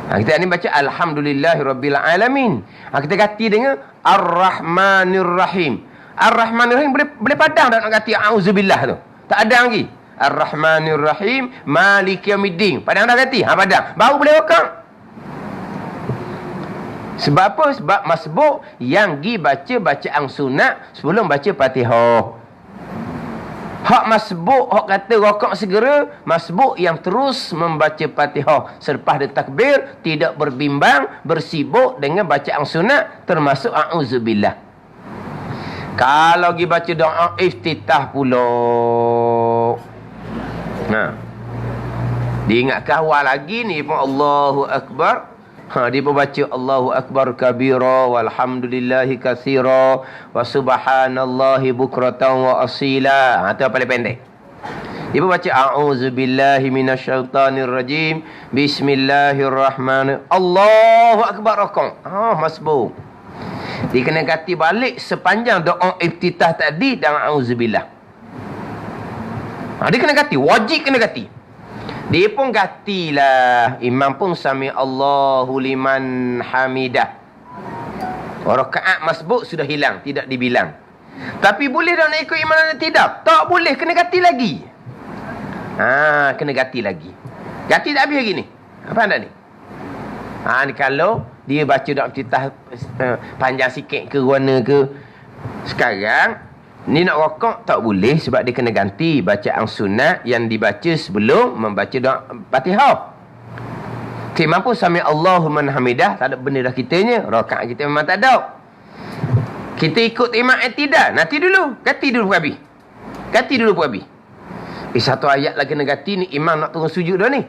Kita ni baca Alhamdulillahirabbil alamin. Kita ganti dengan Ar-Rahmanir-Rahim. Ar-Rahmanir-Rahim boleh padang tak nak ganti auzubillah tu? Tak ada lagi. Ar-Rahmanir-Rahim Maliki Yaumiddin. Padang dah ganti. Padang. Baru boleh rokok. Sebab apa? Sebab masbuk yang pergi baca bacaan sunat sebelum baca Fatihah. Hak masbuk, hak kata rokok segera, masbuk yang terus membaca Fatihah selepas dia takbir, tidak berbimbang, bersibuk dengan bacaan sunat termasuk a'udzubillah. Kalau pergi baca doa iftitah pula, diingatkan awal lagi ni pun Allahu Akbar. Dia pun baca Allahu Akbar kabira walhamdulillahi katsira wa subhanallahi bukratan wa asila. Itu paling pendek. Dia pun baca a'udzubillahi minasyaitonirrajim. Bismillahirrahmanirrahim. Allahu Akbar rokong. Masbuk. Dia kena ganti balik sepanjang doa iftitah tadi dan a'udzubillah. Dia kena ganti, wajib kena ganti. Dia pun gantilah. Imam pun sami Allahu liman hamidah. Rakaat masbuk sudah hilang, tidak dibilang. Tapi boleh tak nak ikut imam atau tidak? Tak boleh, kena ganti lagi. Kena ganti lagi. Ganti tak habis lagi ni. Apa anda ni? Ni kalau dia baca doa iftitah panjang sikit ke warna ke. Sekarang ni nak rokok tak boleh sebab dia kena ganti bacaan sunat yang dibaca sebelum membaca doa Fatihah. Imam pun sami Allahu liman hamidah, tak ada benda dah kitanya. Rakaat kita memang tak ada. Kita ikut imam i'tidal. Nanti dulu, ganti dulu pun habis. Ganti dulu pun habis. Satu ayat lagi kena ganti ni, imam nak turun sujud dah ni.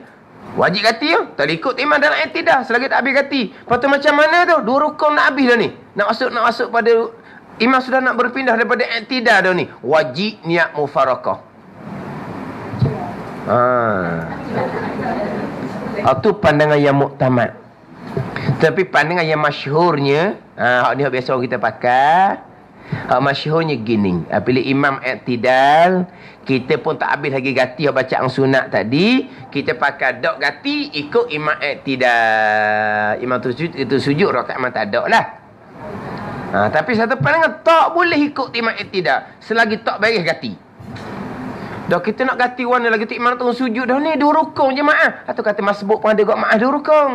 Wajib ganti ya. Tak ikut imam dalam i'tidal selagi tak habis ganti. Lepas tu macam mana tu? 2 rukun nak habis dah ni. Nak masuk pada imam sudah nak berpindah daripada i'tidal dah ni. Wajib niat mufarakah. Itu pandangan yang muktamad. Tapi pandangan yang masyhurnya, ni biasa orang kita pakai. Masyhurnya gini, bila imam i'tidal, kita pun tak habis lagi gati bacaan sunat tadi, kita pakai dok gati ikut imam i'tidal. Imam tu sujud rakaat memang tak ada lah. Tapi satu pandangan tak boleh ikut imam i'tidal selagi tak beres gati. Dah kita nak gati warna lagi tu imam tu sujud dah ni 2 rukun jemaah. Atau kata masbuk pun ada kat maaf 2 rukun.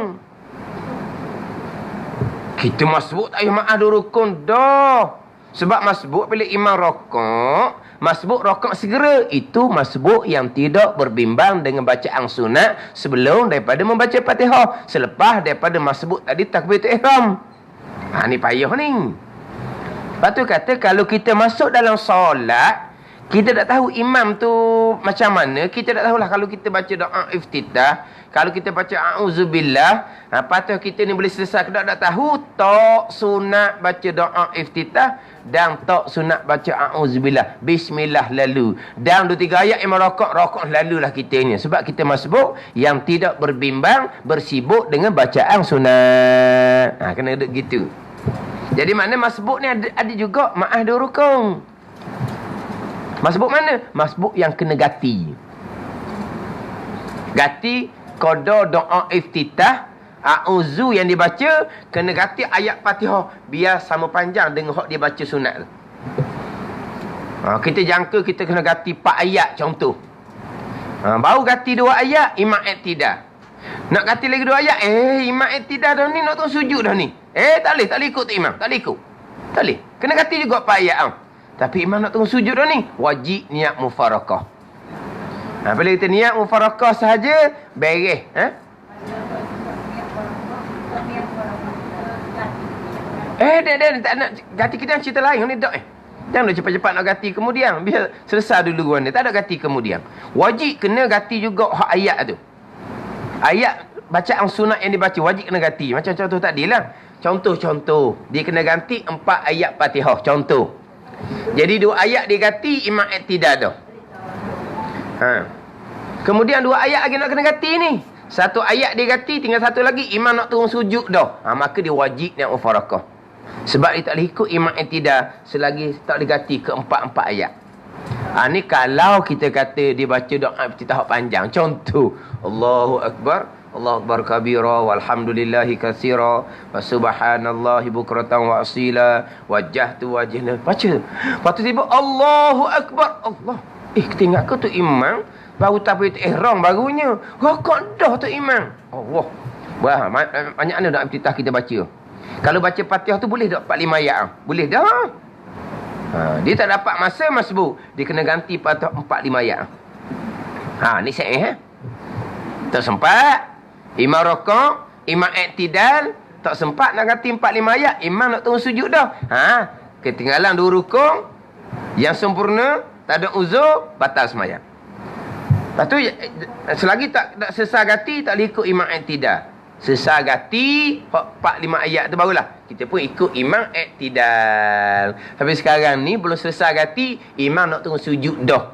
Kita masbuk tak payah maaf 2 rukun dah. Sebab masbuk bila imam rokok, masbuk rokok segera. Itu masbuk yang tidak berbimbang dengan bacaan sunat sebelum daripada membaca Fatihah. Selepas daripada masbuk tadi takbiratul ihram. Ni payah ni. Lepas tu kata kalau kita masuk dalam solat, kita tak tahu imam tu macam mana. Kita tak tahulah kalau kita baca doa iftitah. Kalau kita baca a'udzubillah, patut kita ni boleh selesai. Kita tak tahu tak sunat baca doa iftitah dan tak sunat baca a'udzubillah. Bismillah lalu. Dan 2-3 ayat imam rokok lalulah kita ni. Sebab kita masbuk yang tidak berbimbang, bersibuk dengan bacaan sunat. Kena duduk gitu. Jadi mana masbuk ni ada juga maaf 2 rukun. Masbuk mana? Masbuk yang kena gati. Gati qada doa iftitah, a'udzu yang dibaca kena gati ayat Fatihah biar sama panjang dengan hak dia baca sunat. Kita jangka kita kena gati 4 ayat contoh. Baru gati 2 ayat imam i'tidal. Nak gati lagi 2 ayat, imam i'tidal dah ni nak tunggu sujud dah ni. Tak boleh ikut tu imam, tak boleh ikut. Tak boleh. Kena gati juga 4 ayat. Tapi imam nak tunggu sujud dah ni, wajib niat mufarakah. Bila kita niat mufarakah sahaja, beres. Tak nak gati kita cerita lain ni, dok. Jangan cepat-cepat nak gati kemudian. Biar selesai dulu ni. Tak ada gati kemudian. Wajib kena gati juga hak ayat tu. Ayat bacaan sunat yang dibaca, wajib kena gati. Macam contoh tadi lah. Contoh. Dia kena ganti 4 ayat Fatihah. Contoh. Jadi 2 ayat dia ganti imam i'tidal tu. Kemudian 2 ayat lagi nak kena ganti ni. 1 ayat dia ganti, tinggal 1 lagi imam nak turun sujud dah. Maka dia wajib niat mufarakah. Sebab dia tak boleh ikut imam i'tidal selagi tak boleh ganti ke 4 ayat. Ni kalau kita kata dia baca doa iftitah panjang. Contoh, Allahu Akbar. Allahu Akbar kabira walhamdulillahi katsira wa subhanallahi bukratan wa asila wajjahtu wajhana. Baca. Lepas tu tiba Allahu Akbar. Allah. Kita ingat ke tu imam baru takbiratul ihram barunya. Rakaat dah tu imam. Allah. Wah, banyak mana doa iftitah kita baca. Kalau baca Fatihah tu boleh tak 4-5 ayat? Boleh dah. Dia tak dapat masa masbuk. Dia kena ganti Fatihah 4-5 ayat. Ni sahih tak sempat. Imam rokok, imam i'tidal, tak sempat nak ganti 4-5 ayat. Imam nak turun sujud dah. Ketinggalan 2 rukun yang sempurna, tak ada uzur, batal sembahyang. Lepas tu, selagi tak selesai ganti, tak boleh ikut imam i'tidal. Selesai ganti 4-5 ayat tu barulah kita pun ikut imam i'tidal. Tapi sekarang ni belum selesai ganti, imam nak turun sujud dah.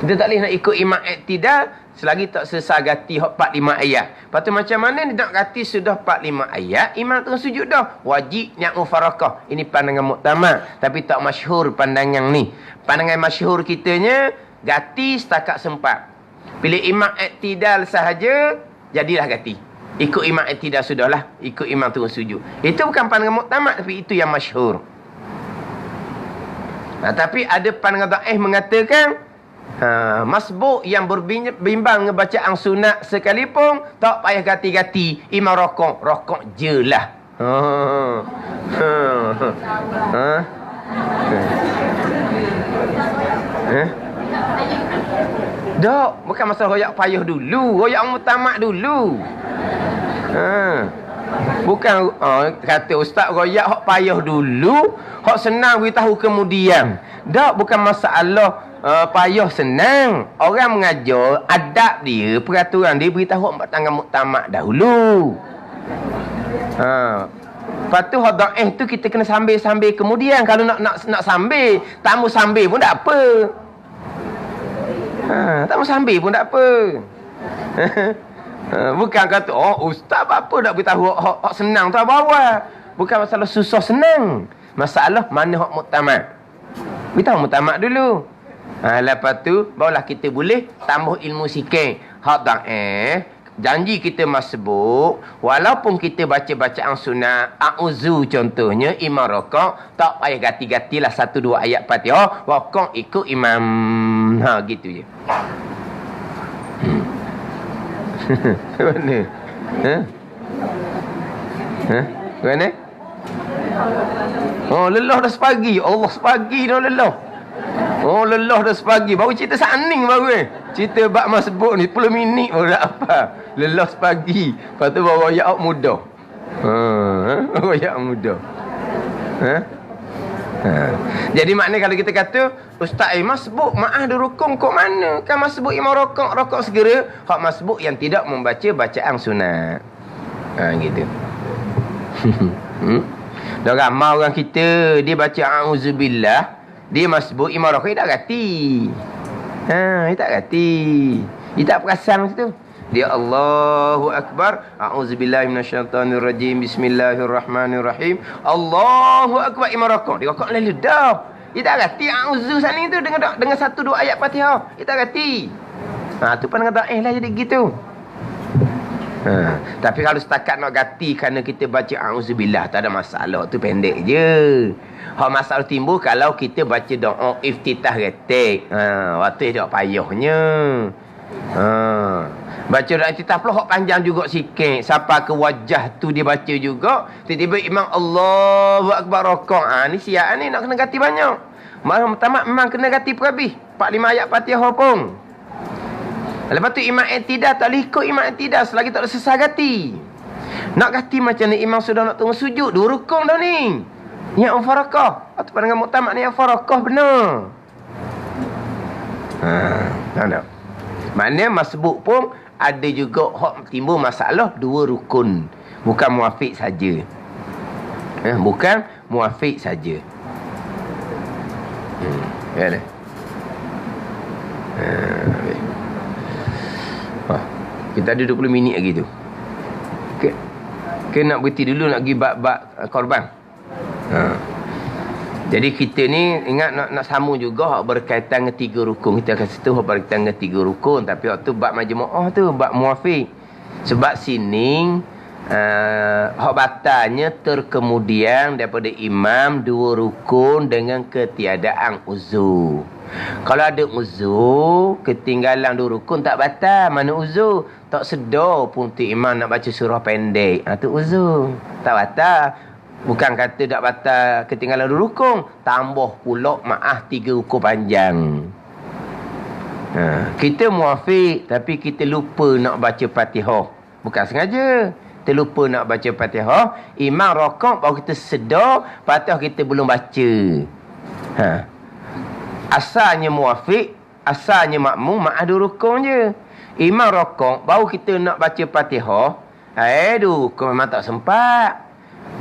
Kita tak boleh nak ikut imam i'tidal selagi tak selesai gati 4-5 ayat. Lepas tu macam mana nak gati sudah 4-5 ayat, imam turun sujud dah. Wajib niat mufarakah. Ini pandangan muktamad. Tapi tak masyhur pandangan ni. Pandangan masyhur kitanya, gati setakat sempat. Bila imam i'tidal sahaja, jadilah gati. Ikut imam i'tidal sudahlah. Ikut imam turun sujud. Itu bukan pandangan muktamad, tapi itu yang masyhur. Tapi ada pandangan dhaif mengatakan, masbuk yang berbimbang ngebacaan sunat sekalipun tak payah gati-gati. Imam rokok je lah. Dok, bukan masalah royak payah dulu, royak mutamak dulu. Bukan kata ustaz royak hak payah dulu, hak senang beritahu kemudian. Dok, bukan masalah payah senang. Orang mengajar adab dia, peraturan dia beritahu tangan muktamad dahulu. Lepas tu hadaih tu kita kena sambil-sambil kemudian. Kalau nak sambil, tak mau sambil pun tak apa. Tak mau sambil pun tak apa. Bukan kata ustaz apa nak beritahu hak senang tu bawah. Bukan masalah susah senang. Masalah mana hak muktamad. Kita muktamad dulu. Lepas tu barulah kita boleh tambah ilmu sikit. Hak janji kita masbuk, walaupun kita baca bacaan sunat a'udzu contohnya imam rakaat, tak payah ganti-gantilah 1-2 ayat Fatihah, rakaat ikut imam. Gitu je. Mana? Mana? Oh, lelah dah sepagi. Allah, sepagi dah lelah. Oh, lelah dah sepagi. Baru cerita saning baru cerita bab masbuk ni 10 minit baru tak apa. Lelah sepagi. Lepas tu bawa ayat muda. Bawa ayat muda. Jadi maknanya kalau kita kata ustaz masbuk maaf ada rukun kok mana? Kan masbuk imam rokok segera. Hak masbuk yang tidak membaca bacaan sunat. Gitu. Dah ramai orang kita dia baca a'udzubillah, dia masbuk imam rokok dia tak gati. Dia tak gati. Dia tak perasan situ. Dia Allahu Akbar, a'udzubillahi minasyaitonirrajim, bismillahirrahmanirrahim, Allahu Akbar, imam rokok. Dia rokok lalu dah. Dia tak gati a'udzu sana tu dengan 1-2 ayat Fatihah. Dia tak gati. Tu pun dengan lah jadi gitu. Tapi kalau setakat nak gati kerana kita baca a'udzubillah, tak ada masalah. Tu pendek je. Hak masalah timbul kalau kita baca doa iftitah retik. Waktu dia payahnya. Baca doa iftitah pula hak panjang juga sikit. Sampai ke wajah tu dia baca juga. Tiba-tiba imam Allahu Akbar rakaat. Ni siap ni nak kena gati banyak. Malam tamat memang kena gati per habis. 4-5 ayat Fatihah pun. Lepas tu imam i'tidal tak boleh ikut imam i'tidal selagi tak ada selesai gati. Nak gati macam ni imam sudah nak tunggu sujud, 2 rukun dah ni. Yang farakah. Atau pandangan muktamad ni yang farakah benar. Tak. Maknanya masbuk pun ada juga hak timbul masalah 2 rukun. Bukan muafiq saja. Bukan muafiq saja. Ya dah. Kita ada 20 minit lagi tu. Ke nak berhenti dulu nak pergi bab korban. Jadi kita ni ingat nak sambung juga berkaitan dengan 3 rukun. Kita akan situ berkaitan dengan 3 rukun, tapi waktu bab majmu'ah tu bab muafiq. Sebab sini hak batalnya terkemudian daripada imam 2 rukun dengan ketiadaan uzur. Kalau ada uzur, ketinggalan 2 rukun tak batal. Mana uzur? Tak sedar pun tu imam nak baca surah pendek. Tu uzur. Tak batal. Bukan kata tak batal ketinggalan 2 rukun. Tambah pula maaf 3 rukun panjang. Kita muafiq tapi kita lupa nak baca Fatihah. Bukan sengaja. Kita lupa nak baca Fatihah. Imam rakaat baru kita sedar Fatihah kita belum baca. Asalnya muafiq, asalnya makmum, maaf 2 rukun je. Imam rakaat baru kita nak baca Fatihah. 2 rukun memang tak sempat.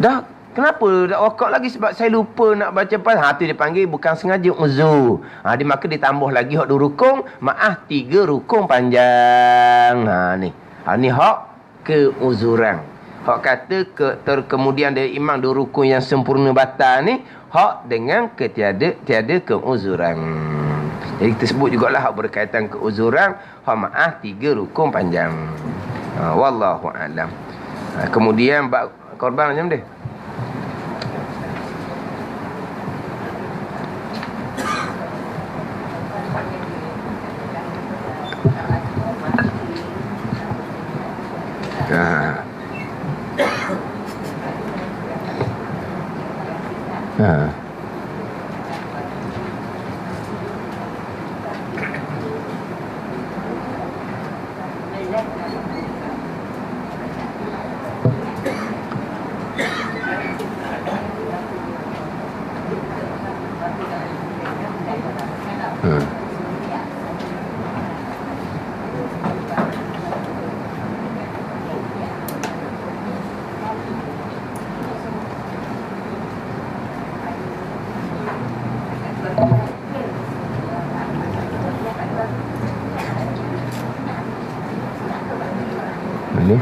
Dah, kenapa tak rakaat lagi? Sebab saya lupa nak baca Fatihah. Tu dia panggil bukan sengaja uzur. Dia maka ditambah lagi hak 2 rukun, maaf 3 rukun panjang. Ni hak keuzuran. Hak kata terkemudian dari imam 2 rukun yang sempurna batal ni, hak dengan tiada keuzuran. Jadi kita sebut jugalah hak berkaitan keuzuran, hak maaf 3 rukun panjang. Wallahu a'lam. Kemudian bab korban macam dia. Ini.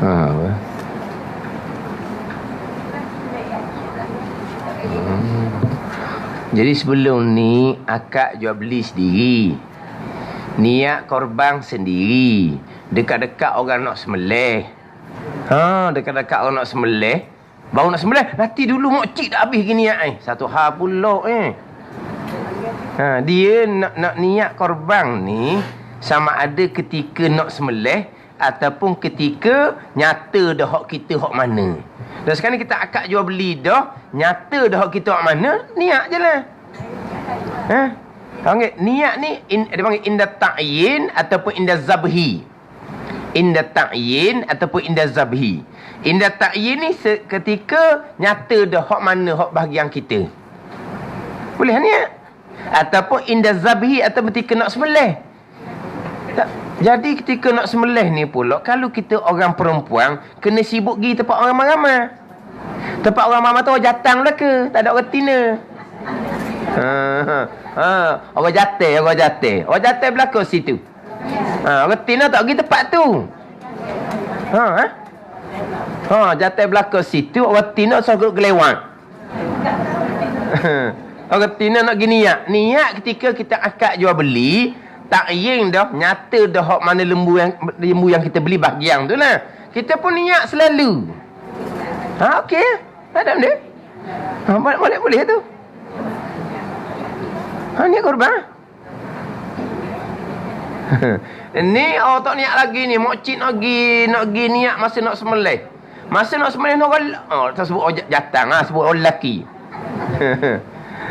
Apa? Jadi sebelum ni akak jual beli sendiri. Niat korban sendiri. Dekat-dekat orang nak sembelih. Dekat-dekat orang nak sembelih. Baru nak sembelih, nanti dulu mokcik dah habis gini niat Satu hal pula dia nak niat korban ni sama ada ketika nak sembelih ataupun ketika nyata dah hak kita hak mana. Dan sekarang kita akak jual beli dah, nyata dah hak kita hak mana, niat je lah. Panggil niat ni dia panggil inda ta'yin ataupun inda zabhi. Inda ta'yin ataupun inda zabhi. Inda ta'yin ni ketika nyata dah hak mana hak bahagian kita. Boleh niat. Ataupun inda zabhi atau ketika nak sembelih. Jadi ketika nak sembelih ni pula, kalau kita orang perempuan kena sibuk pergi tempat orang ramai-ramai. Tempat orang ramai tu orang jatang lah ke? Tak ada orang tina. Orang jatih. Orang jatih belakang situ. Orang tina tak pergi tempat tu. Jatih belakang situ, orang tina suruh kelewat. Orang tina nak pergi niat. Niat ketika kita akad jual beli, ta'yin dah, nyata dah hak mana lembu yang kita beli bahagian tu lah. Kita pun niat selalu. Okey. Tak ada benda. Boleh tu. Niat korban. Ni tak niat lagi ni. Mokcik nak pergi niat masa nak sembelih. Masa nak sembelih nak orang tak sebut orang jatang sebut orang lelaki.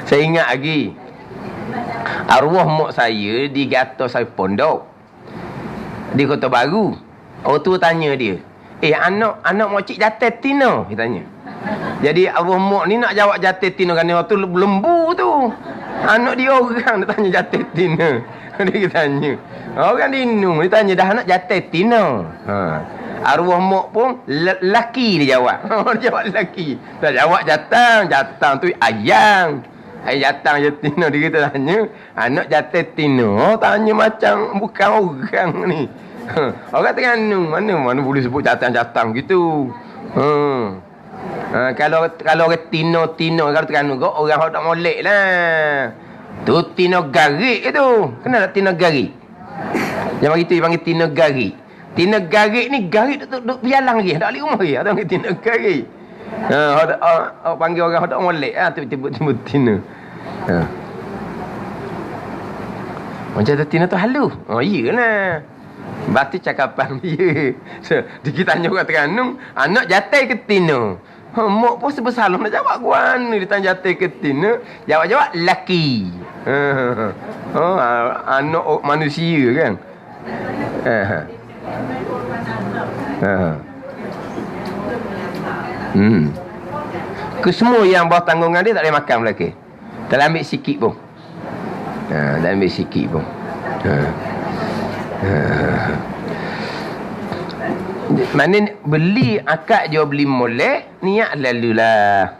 Saya ingat lagi. Arwah mak saya di Gata saya pondok. Di Kota Baru. Orang tu tanya dia. Anak mokcik jatuh tina? Dia tanya. Jadi arwah mak ni nak jawab jatuh tina kan dia tu lembu tu. Anak dia orang dia tanya jatuh tina. Dia tanya. Orang dinung dia tanya dah anak jatuh tina. Arwah mak pun lelaki dia jawab. Dia jawab lelaki. Tak jawab jatang tu ayang. Jatang jatina dia kata tanya anak jatuh tina. Tanya macam bukan orang ni. Orang Terengganu mana boleh sebut jatang gitu. Kalau orang tina kalau Terengganu kau orang hok tak molek lah. Tu tina garik tu. Kenal tak tina garik? Yang begitu dia panggil tina garik. Tina garik ni garik duk berjalan lagi. Tak balik rumah lagi. Ada panggil tina garik. Panggil orang hok tak molek tiba-tiba tina. Macam tu tina tu halu. Iyalah. Batu cakapan dia. Dia tanya orang Terengganu, anak jatuh ke tina? Mak pun sebesalam nak jawab guana. Dia tanya jatuh ke tina? Jawab laki. Anak manusia kan. Kesemua yang bawah tanggungan dia tak boleh makan lelaki. Tak boleh ambil sikit pun. Tak ambil sikit pun. Mana beli akad jual beli molek, niat lalulah.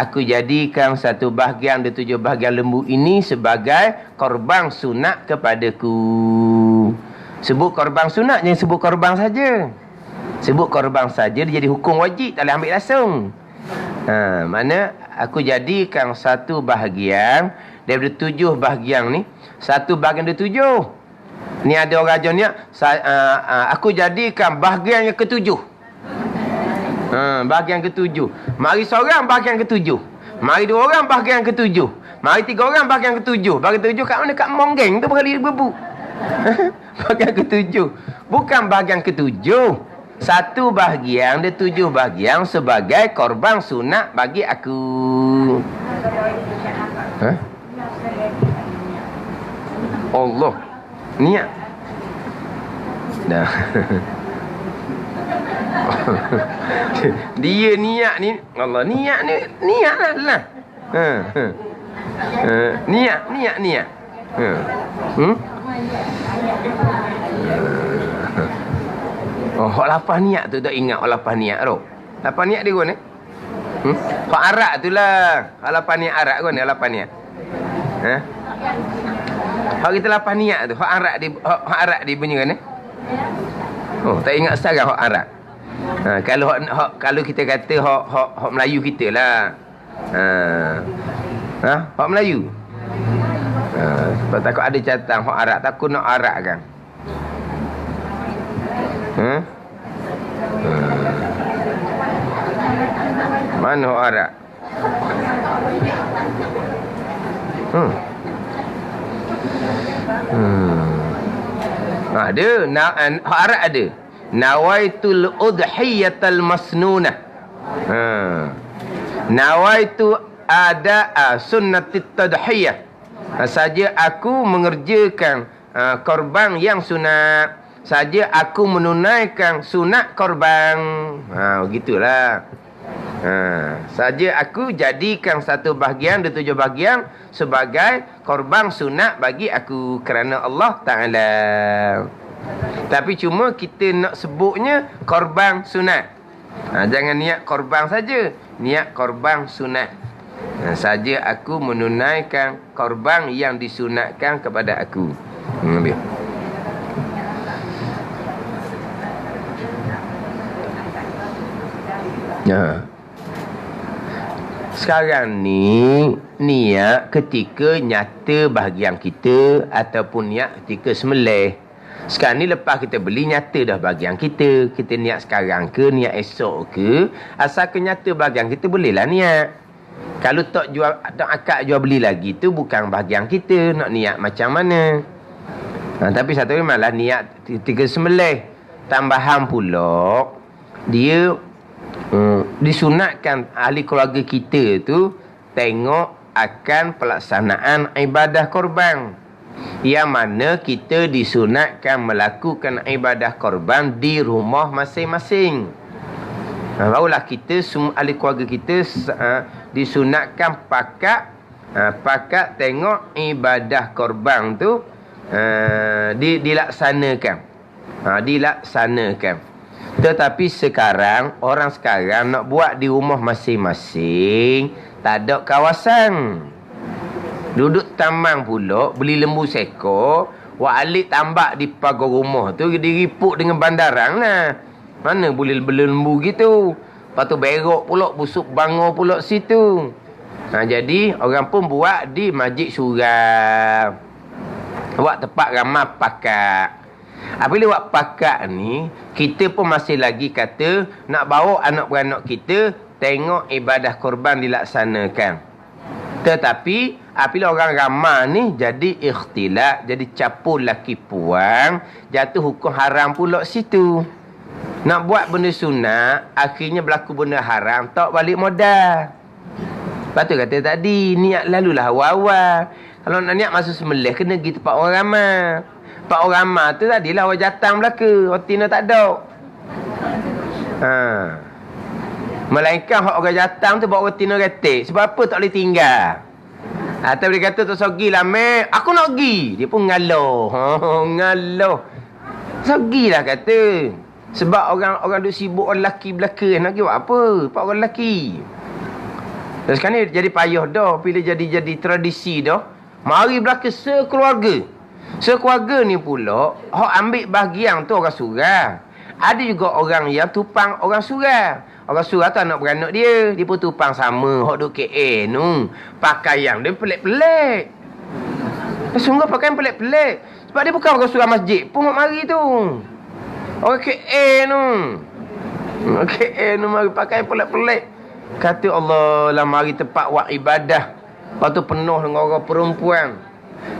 Aku jadikan satu bahagian dari 7 bahagian lembu ini sebagai korban sunat kepadaku. Sebut korban sunat, jangan sebut korban saja. Sebut korban saja dia jadi hukum wajib, tak boleh ambil langsung. Mana aku jadikan satu bahagian daripada 7 bahagian ni, satu bahagian dari 7. Ni ada orang raja ni, aku jadikan bahagian yang ke-7. Bahagian ke-7. Mari seorang bahagian ke-7. Mari 2 orang bahagian ke-7. Mari 3 orang bahagian ke-7. Bahagian ke-7 kat mana? Kat Monggeng tu berkali bebu. Bahagian ke-7. Bukan bahagian ke-7. Satu bahagian dia 7 bahagian sebagai korban sunat bagi aku. Allah. Niat. Dah. Dia niat ni, Allah niat ni, niatlah. Niat. Hak lapan niat tu tak ingat hak lapan niat tu. Lapan niat dia guna. Hak arak tu lah. Hak lapan niat arak guna lapan niat. Hak kita lapan niat tu, hak arak dia punya kan. Tak ingat sekarang hak arak. Kalau kita kata hak Melayu kita lah. Hak Melayu. Sebab takut ada catatan hak Arab, takut nak Arab kan. Mana hak Arab? Ada, hak Arab ada. Nawaitul udhiyatal masnunah. Nawaitu ada sunnatit tadhiyah. Saja aku mengerjakan korban yang sunat, saja aku menunaikan sunat korban. Begitulah. Saja aku jadikan satu bahagian dari 7 bahagian sebagai korban sunat bagi aku kerana Allah Ta'ala. Tapi cuma kita nak sebutnya korban sunat. Jangan niat korban saja, niat korban sunat. Saja aku menunaikan korban yang disunatkan kepada aku. Ambil. Sekarang ni niat ketika nyata bahagian kita ataupun niat ketika sembelih. Sekarang ni lepas kita beli nyata dah bahagian kita. Kita niat sekarang ke niat esok ke, asal ke nyata bahagian kita bolehlah niat. Kalau tak akad jual beli lagi tu bukan bahagian kita, nak niat macam mana. Tapi satu ni malah niat ketika sembelih. Tambahan pula dia disunatkan ahli keluarga kita tu tengok akan pelaksanaan ibadah korban, yang mana kita disunatkan melakukan ibadah korban di rumah masing-masing. Barulah kita ahli keluarga kita disunatkan pakat tengok ibadah korban tu dilaksanakan. Tetapi sekarang orang sekarang nak buat di rumah masing-masing, tak ada kawasan. Duduk taman pula, beli lembu sekor, alik tambak di pagar rumah tu, diripuk dengan bandarang lah. Mana boleh beli lembu gitu. Lepas tu berok pula, busuk bangor pula situ. Jadi orang pun buat di Masjid Suram. Buat tempat ramai pakat. Apabila buat pakat ni, kita pun masih lagi kata nak bawa anak-beranak kita tengok ibadah korban dilaksanakan. Tetapi apabila orang ramai ni jadi ikhtilat, jadi capur laki puang, jatuh hukum haram pula situ. Nak buat benda sunat, akhirnya berlaku benda haram, tak balik modal. Lepas tu kata tadi, niat lalulah awal-awal. Kalau nak niat masuk sembelih, kena pergi tempat orang ramai. Tempat orang ramai tu tadilah orang jatang belaka, otina tak ada. Melainkan orang jatang tu bawa otina retik. Sebab apa tak boleh tinggal? Atau dia kata tak sogi lah, Mek, aku nak pergi. Dia pun ngaloh. Ngaloh. Sogi lah kata. Sebab orang duk sibuk orang lelaki belaka. Nak pergi buat apa? Pak orang lelaki. Dan sekarang ni jadi payah dah. Bila jadi tradisi dah. Mari belaka sekeluarga. Sekeluarga ni pula, hak ambil bahagian tu orang surau. Ada juga orang yang tupang orang surau. Orang surau tu anak beranak dia. Dia pun tupang sama. Hak duk KL tu. Pakaian dia pelik-pelik. Sungguh pakaian pelik-pelik. Sebab dia bukan orang surau masjid pun mari tu. Orang KL tu. Orang KL tu mari pakaian pelik-pelik. Kata Allah lah, mari tempat buat ibadah. Lepas tu penuh dengan orang perempuan.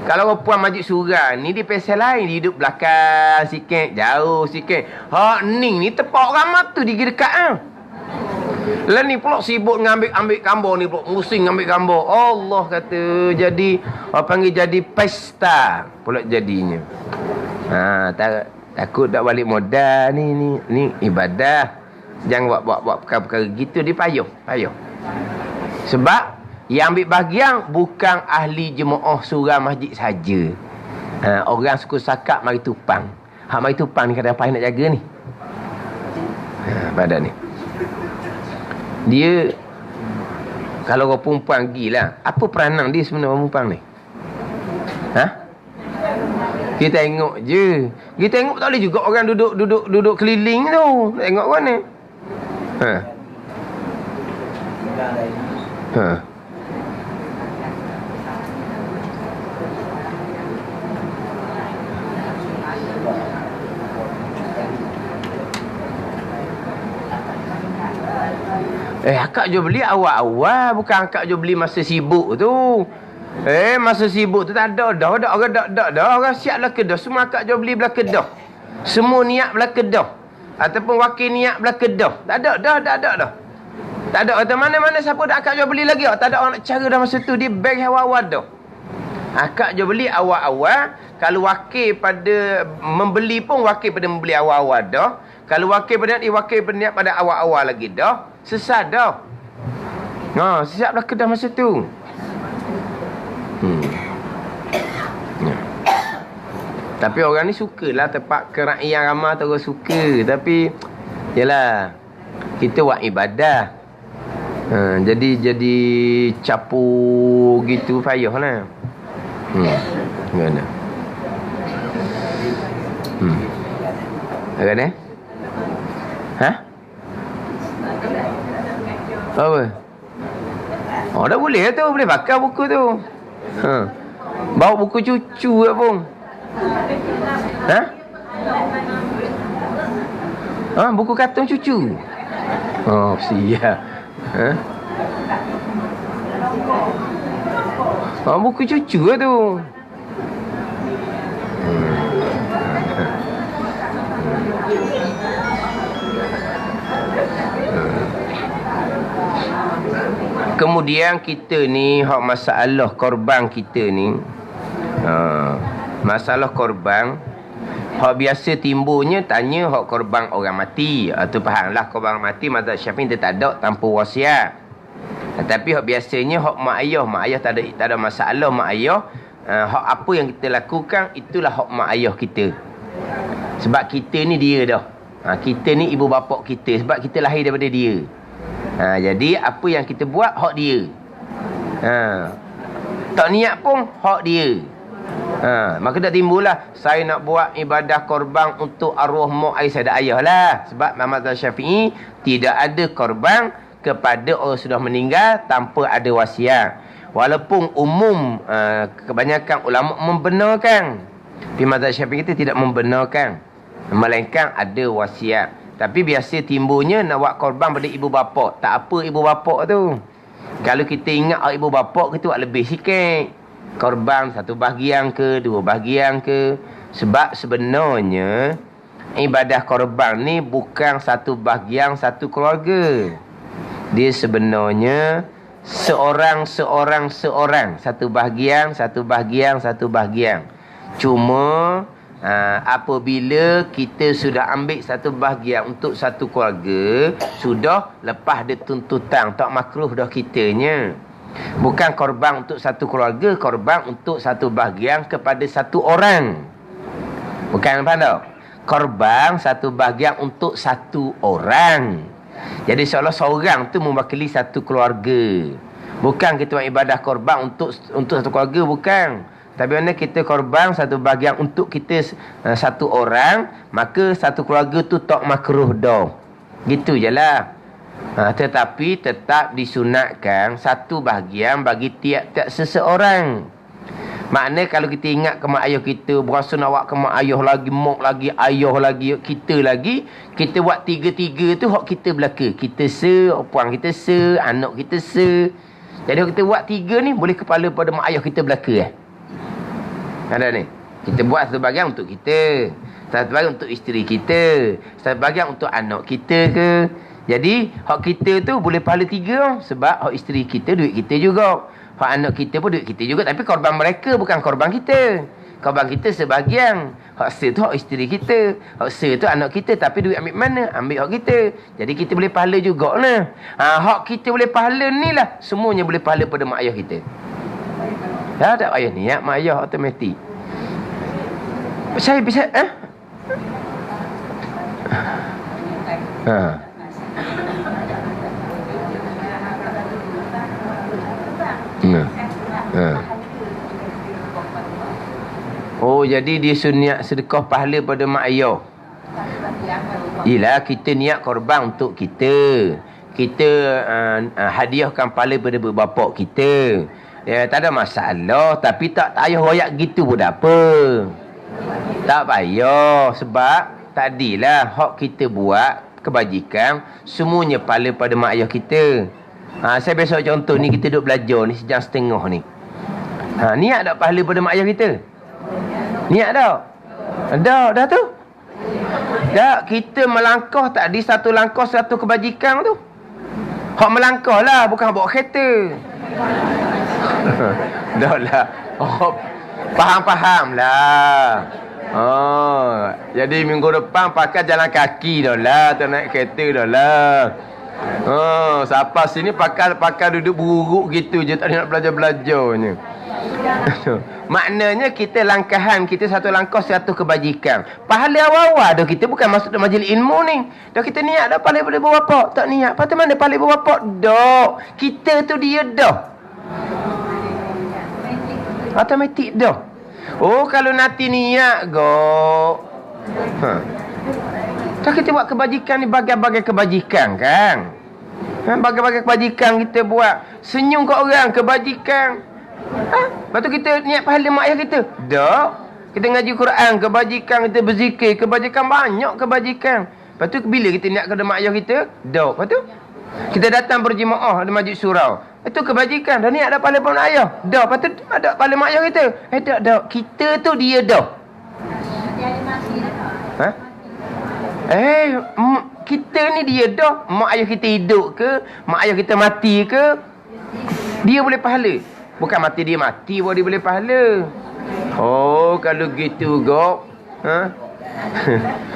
Kalau orang puan Masjid Surau ni, dia pasal lain. Dia duduk belakang sikit, jauh sikit. Hak ni tempat ramai tu dia dekat ah. Lah ni pula sibuk ngambil gambar ni pula, musing ngambil gambar. Allah kata jadi orang panggil jadi pesta pula jadinya. Takut tak balik modal ni ibadah. Jangan buat perkara-perkara gitu, dia payah. Sebab yang ambil bahagian bukan ahli jemaah surau masjid saja. Orang suku sakap mari tupang. Hak mari tupang ni kadang-kadang payah nak jaga ni. Badan ni. Dia kalau orang perempuan gilah, apa peranan dia sebenarnya orang perempuan ni? Kita tengok je. Kita tengok tak boleh juga orang duduk keliling tu. Tengok mana? Ha. Akak jual beli awal-awal, bukan akak jual beli masa sibuk tu. Masa sibuk tu tak ada dah. Dak orang dak. Orang siap belah kedah. Semua akak jual beli belah kedah. Semua niat belah kedah. Ataupun wakil niat belah kedah. Tak ada dah. Tak ada. Kata mana-mana siapa dak akak jual beli lagi. Tak ada orang nak cara dah masa tu. Dia bank awal-awal dah. Akak jual beli awal-awal. Kalau wakil pada membeli pun wakil pada membeli awal-awal dah. Kalau wakil pada niat pada awal-awal lagi dah. Sesat dah. Sesat belah kedah masa tu. Tapi orang ni sukalah tempat kerakyatan ramai tu orang suka. Tapi yalah, kita buat ibadah. Jadi capu gitu payahlah. Gimana? Agak ni? Ha? Apa? Dah boleh tu, boleh pakai buku tu. Bawa buku cucu ke pun. Buku kartun cucu. Siap. Buku cucu ke tu. Kemudian kita ni hak masalah korban kita ni. Masalah korban hak biasa timbulnya tanya hak korban orang mati. Tu fahamlah korban mati mazhab Syafi'i dia tak ada tanpa wasiat. Tapi hak biasanya hak mak ayah tak ada masalah mak ayah. Hak apa yang kita lakukan itulah hak mak ayah kita. Sebab kita ni dia dah. Kita ni ibu bapa kita sebab kita lahir daripada dia. Jadi apa yang kita buat hak dia. Tak niat pun hak dia. Maka dah timbullah saya nak buat ibadah korban untuk arwah mak ayah ayah lah. Sebab mazhab Syafi'i tidak ada korban kepada orang sudah meninggal tanpa ada wasiat. Walaupun umum kebanyakan ulama membenarkan, tapi mazhab Syafi'i kita tidak membenarkan, melainkan ada wasiat. Tapi biasa timbulnya nak buat korban pada ibu bapa. Tak apa ibu bapa tu. Kalau kita ingat ibu bapa kita buat lebih sikit. Korban 1 bahagian ke 2 bahagian ke. Sebab sebenarnya ibadah korban ni bukan 1 bahagian 1 keluarga. Dia sebenarnya seorang 1 bahagian 1 bahagian. Cuma apabila kita sudah ambil 1 bahagian untuk 1 keluarga, sudah lepas dia tuntutan, tak makruh dah kitanya. Bukan korban untuk 1 keluarga, korban untuk 1 bahagian kepada 1 orang. Bukan apa tak? Korban 1 bahagian untuk 1 orang. Jadi seolah seorang tu mewakili 1 keluarga. Bukan kita buat ibadah korban untuk 1 keluarga, bukan. Tapi mana kita korban 1 bahagian untuk kita 1 orang, maka 1 keluarga tu tak makruh dah. Gitu je lah. Tetapi tetap disunatkan 1 bahagian bagi tiap-tiap seseorang. Makna kalau kita ingat ke mak ayah kita, berasa nak buat ke mak ayah lagi, mak lagi, ayah lagi, kita lagi, kita buat 3-3 tu hak kita belaka. Kita puan kita anak kita Jadi kita buat 3 ni boleh kepala pada mak ayah kita belaka. Ada ni. Kita buat 1 bahagian untuk kita, 1 bahagian untuk isteri kita, 1 bahagian untuk anak kita ke. Jadi hak kita tu boleh pahala 3 sebab hak isteri kita duit kita juga. Hak anak kita pun duit kita juga, tapi korban mereka bukan korban kita. Korban kita sebahagian. Hak tu hak isteri kita, hak tu anak kita, tapi duit ambil mana? Ambil hak kita. Jadi kita boleh pahala jugalah. Hak kita boleh pahala ni lah, semuanya boleh pahala pada mak ayah kita. Tak payah niat mak ayah automatik. Saya bisa Oh, jadi dia sunniat sedekah pahala pada mak ayah. Yelah, kita niat korban untuk kita. kita hadiahkan pahala pada bapak kita. Ya, tak ada masalah. Tapi tak payah royak gitu pun tak apa. Tak payah. Sebab tadilah hak kita buat kebajikan, semuanya pahala pada mak ayah kita. Saya biasa contoh ni, kita duduk belajar ni sejam setengah ni. Niat tak pahala pada mak ayah kita? Niat tak? Dah tu. Tak, kita melangkah tadi satu langkah satu kebajikan tu. Hak melangkah lah, bukan bawa kereta. Dah lah. Faham lah. Jadi minggu depan pakai jalan kaki dah lah, tak naik kereta dah lah. Siapa sini pakai duduk buruk gitu je, tak nak belajar-belajarnya. Maknanya kita langkahan kita satu langkah satu kebajikan. Pahala awal-awal dah kita bukan masuk dalam majlis ilmu ni. Dah kita niat dah pahala pada bapak, tak niat. Patut mana pahala bapak? Dah. Kita tu dia dah. Automatik dah. Kalau nanti niat go. Tak kita buat kebajikan ni bagai-bagai kebajikan kan? Bagai-bagai kebajikan kita buat. Senyum kat orang kebajikan. Lepas tu kita niat pahala mak ayah kita. Dah. Kita ngaji Quran, kebajikan, kita berzikir, kebajikan, banyak kebajikan. Lepas tu bila kita niat kepada mak ayah kita? Dah. Lepas tu kita datang berjemaah ada majlis surau. Itu kebajikan. Dah niat ada pahala mak ayah. Dah. Lepas tu ada pahala mak ayah kita. Dah. Kita tu dia dah. Kita ni dia dah. Mak ayah kita hidup ke, mak ayah kita mati ke, dia boleh pahala. Bukan mati dia mati baru dia boleh pahala. Kalau gitu gop.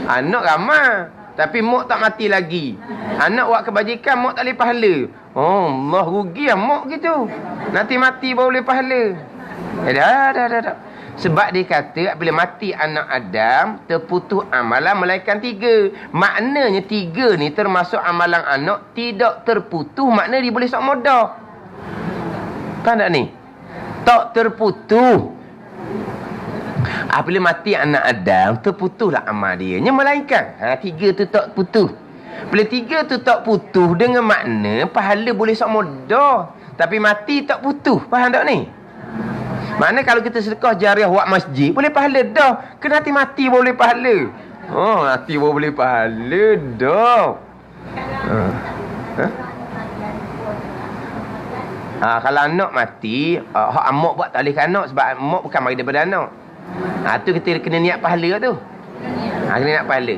Anak ramai tapi mak tak mati lagi. Anak buat kebajikan, mak tak boleh pahala. Allah rugi lah mak gitu. Nanti mati baru boleh pahala. Dah. Sebab dia kata bila mati anak Adam, terputus amalan melainkan 3. Maknanya 3 ni termasuk amalan anak tidak terputus. Maknanya dia boleh sok modah. Faham tak ni? Tak terputus. Bila mati anak Adam, terputuslah amal dia. Melainkan 3 tu tak putus. Bila 3 tu tak putus, dengan makna pahala boleh sok modah. Tapi mati tak putus. Faham tak ni? Makna kalau kita sedekah jariah buat masjid, boleh pahala dah. Kena mati boleh pahala. Mati boleh pahala dah. Kalau anak mati, hak amak buat tak boleh ke anak sebab amak bukan mari daripada anak. Tu kita kena niat pahala tu. Kena niat pahala.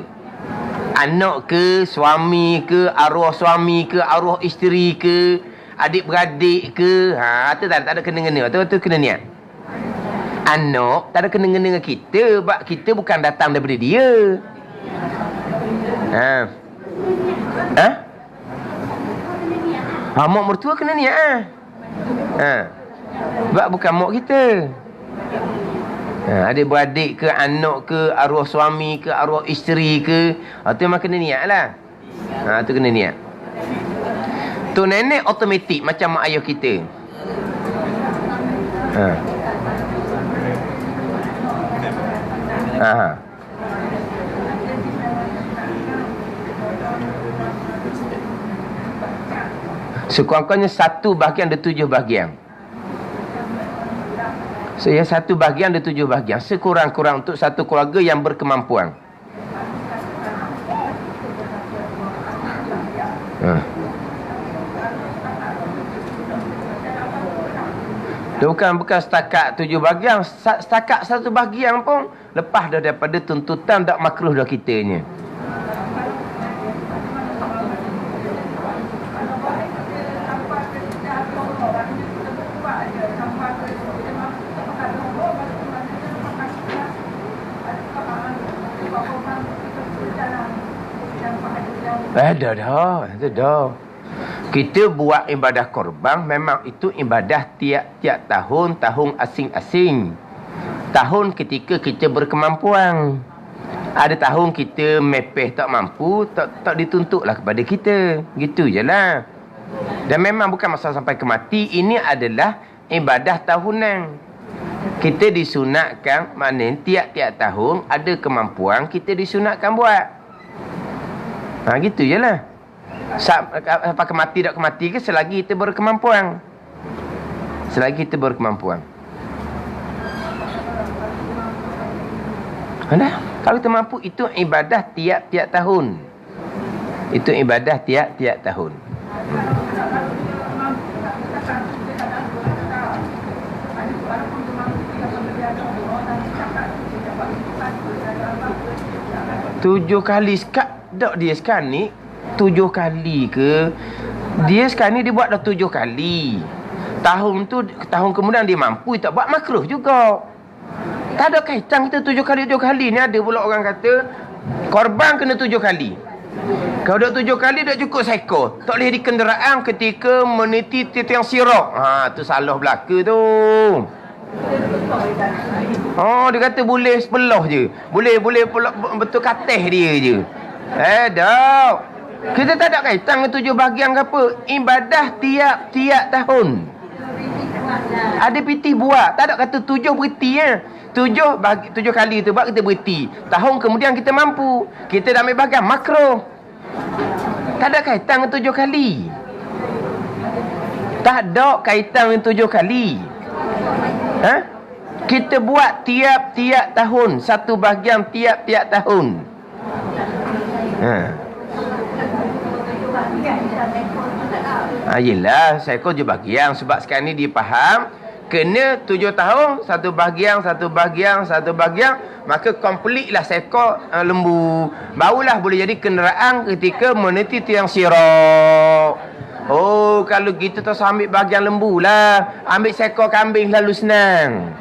Anak ke, suami ke, arwah suami ke, arwah isteri ke, adik-beradik ke, tu tak ada kena-kena. Tu kena niat. Anak tak ada kena-kena dengan kita sebab kita bukan datang daripada dia. Mak mertua kena niat sebab bukan mak kita. Adik-beradik ke, anak ke, arwah suami ke, arwah isteri ke, tu memang kena niat lah. Tu kena niat. Tu nenek automatik macam mak ayah kita. Sekurang-kurangnya 1 bahagian ada 7 bahagian. Yang 1 bahagian ada 7 bahagian. Sekurang-kurang untuk satu keluarga yang berkemampuan. Bukan setakat 7 bahagian. Setakat 1 bahagian pun lepas dah daripada tuntutan tak makruh dah kitanya. Dah. Kita buat ibadah korban memang itu ibadah tiap-tiap tahun asing-asing. Tahun ketika kita berkemampuan. Ada tahun kita mepeh tak mampu, tak dituntutlah kepada kita. Gitu je lah. Dan memang bukan masalah sampai ke mati. Ini adalah ibadah tahunan. Kita disunatkan, maknanya tiap-tiap tahun ada kemampuan kita disunatkan buat. Gitu je lah. Apakah mati tak mati ke selagi kita berkemampuan. Selagi kita berkemampuan. Anda, kalau kita mampu, itu ibadah tiap-tiap tahun. Itu ibadah tiap-tiap tahun. Tujuh kali tak dia sekarang ni 7 kali ke? Dia sekarang ni dia buat dah 7 kali. Tahun kemudian dia mampu, tak buat makruh juga. Tak ada kaitan kita 7 kali ni. Ada pula orang kata korban kena 7 kali. Kalau dah 7 kali dah cukup seekor. Tak boleh di kenderaan ketika meniti tiang sirak. Tu salah belaka tu. Dia kata boleh sebelah je. Boleh betul kates dia je. Tak. Kita tak ada kaitan dengan 7 bahagian ke apa. Ibadah tiap tahun. Ada piti buat. Tak ada kata 7 berhenti ya. 7 kali tu buat kita berhenti. Tahun kemudian kita mampu. Kita dah ambil bahagian makruh. Tak ada kaitan dengan 7 kali. Tak ada kaitan dengan 7 kali. Kita buat tiap-tiap tahun. Satu bahagian tiap-tiap tahun. Yelah, seekor je bahagian. Sebab sekarang ni dia faham kena 7 tahun, satu bahagian. Maka complete lah seekor lembu. Barulah boleh jadi kenderaan ketika meniti tiang sirak. Kalau gitu tu ambil bahagian lembu lah. Ambil seekor kambing lalu senang.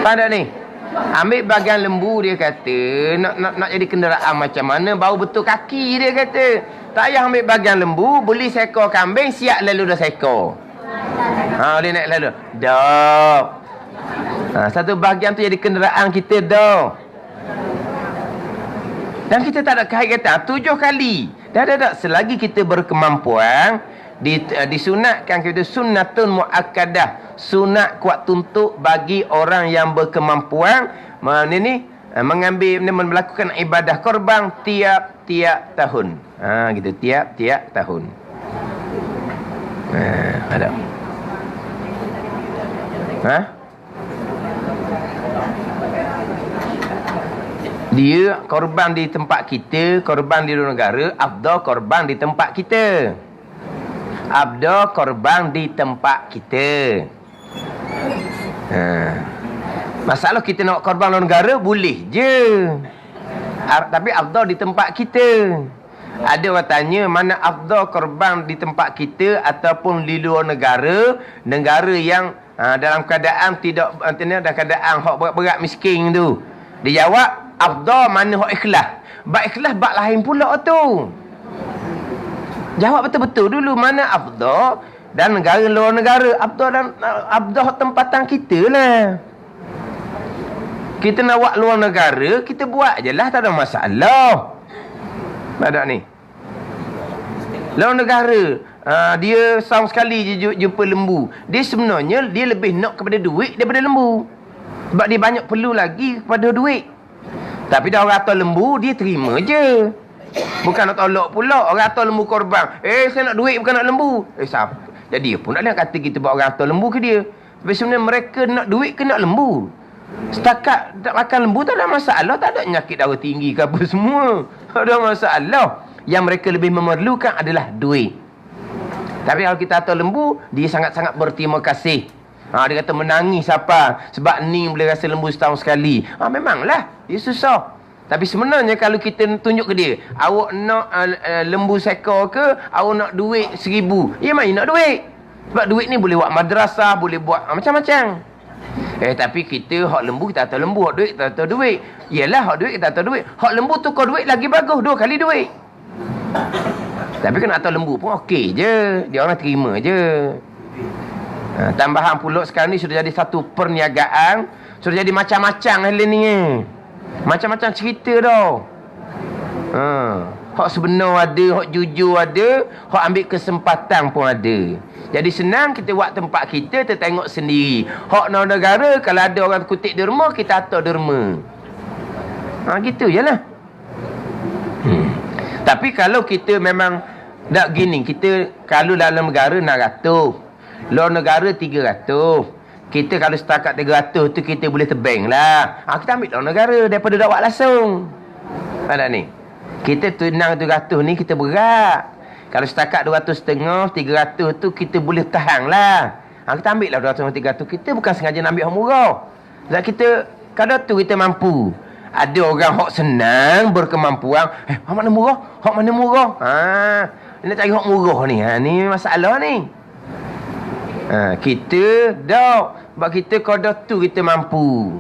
Pada ni ambil bahagian lembu, dia kata nak jadi kenderaan macam mana, baru betul kaki, dia kata. Tak payah ambil bahagian lembu, beli seekor kambing, siap lalu dah seekor. Dia naik lalu dah. Satu bahagian tu jadi kenderaan kita dah. Dan kita tak ada kaitan 7 kali. Dah. Selagi kita berkemampuan, disunatkan kita sunnatun muakkadah. Sunat kuat tuntut bagi orang yang berkemampuan melakukan ibadah korban tiap-tiap tahun. Gitu, tiap-tiap tahun. Ada. Dia korban di tempat kita, korban di luar negara, afdal korban di tempat kita. Afdal korban di tempat kita. Masalah kita nak korban luar negara, boleh je. Tapi afdal di tempat kita. Ada orang tanya, mana afdal korban di tempat kita ataupun di luar negara, negara yang dalam keadaan dalam keadaan hak berat-berat miskin tu. Dia jawab, afdal mana hak ikhlas. Bak ikhlas bak lain pula tu. Jawab betul-betul dulu mana afdal dan negara luar negara. Afdal tempatan kita lah. Kita nak buat luar negara, kita buat je lah, tak ada masalah. Ada ni luar negara, dia setahun sekali je jumpa lembu. Dia sebenarnya dia lebih nak kepada duit daripada lembu. Sebab dia banyak perlu lagi kepada duit. Tapi dah orang atas lembu, dia terima je. Bukan nak tolak pula. Orang atas lembu korban, saya nak duit bukan nak lembu. Siapa? Jadi pun tak nak kata kita buat orang atas lembu ke dia. Tapi sebenarnya mereka nak duit ke nak lembu. Setakat tak makan lembu tak ada masalah. Tak ada penyakit darah tinggi ke apa semua. Tak ada masalah. Yang mereka lebih memerlukan adalah duit. Tapi kalau kita atas lembu, dia sangat-sangat berterima kasih. Dia kata menangis apa? Sebab ni boleh rasa lembu setahun sekali. Memanglah, dia susah. Tapi sebenarnya kalau kita tunjuk ke dia, awak nak lembu seekor ke, awak nak duit 1,000. Ya mana nak duit? Sebab duit ni boleh buat madrasah, boleh buat macam-macam. Tapi kita hak lembu kita atas lembu, hak duit kita atas duit. Yelah, hak duit kita atas duit. Hak lembu tukar duit lagi bagus, 2 kali duit. Tapi kena atas lembu pun okey je. Dia orang terima je. Tambahan pula sekarang ni sudah jadi satu perniagaan. Sudah jadi macam-macam hal ni. Macam-macam cerita dah. Hak sebenar ada, hak jujur ada, hak ambil kesempatan pun ada. Jadi senang kita buat tempat kita, kita tengok sendiri. Hak luar negara, kalau ada orang kutip derma, kita atas derma. Gitu je lah. Tapi Tapi kalau kita memang tak gini, kita kalau dalam negara 600, luar negara 300. Kita kalau setakat 300 tu kita boleh tebang lah. Kita ambil luar negara daripada dakwah langsung. Ada ni. Kita tunang 300 ni kita berat. Kalau setakat 200,500, 300 tu kita boleh tahan lah. Kita ambil lah 200, 300. Kita bukan sengaja nak ambil yang murah. Sebab kita, kadang tu kita mampu. Ada orang hok senang berkemampuan. Hok mana murah? Hok mana murah? Nak cari hok murah ni. Ni masalah ni. Kita dah. Sebab kita kadang tu kita mampu.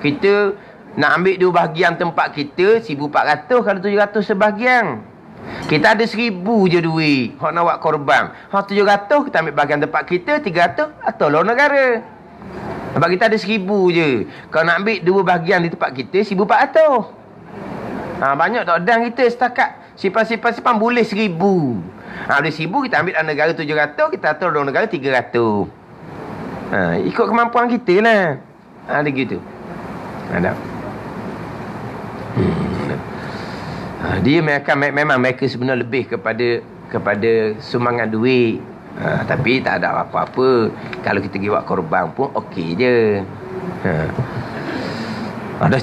Kita nak ambil 2 bahagian tempat kita 1,400 kalau 700 sebahagian. Kita ada 1,000 je duit. Hok nak buat korban. Hok 700 kita ambil bahagian tempat kita, 300 atau luar negara. Sebab kita ada 1,000 je. Kalau nak ambil 2 bahagian di tempat kita 1,400. Banyak tak dan kita setakat simpan boleh 1,000. Boleh 1,000 kita ambil dalam negara 700, kita atur dalam negara 300. Ikut kemampuan kita lah. Ada gitu. Ada. Dia memang mereka sebenarnya lebih kepada sumbangan duit. Tapi tak ada apa-apa. Kalau kita pergi buat korban pun okey je. Ada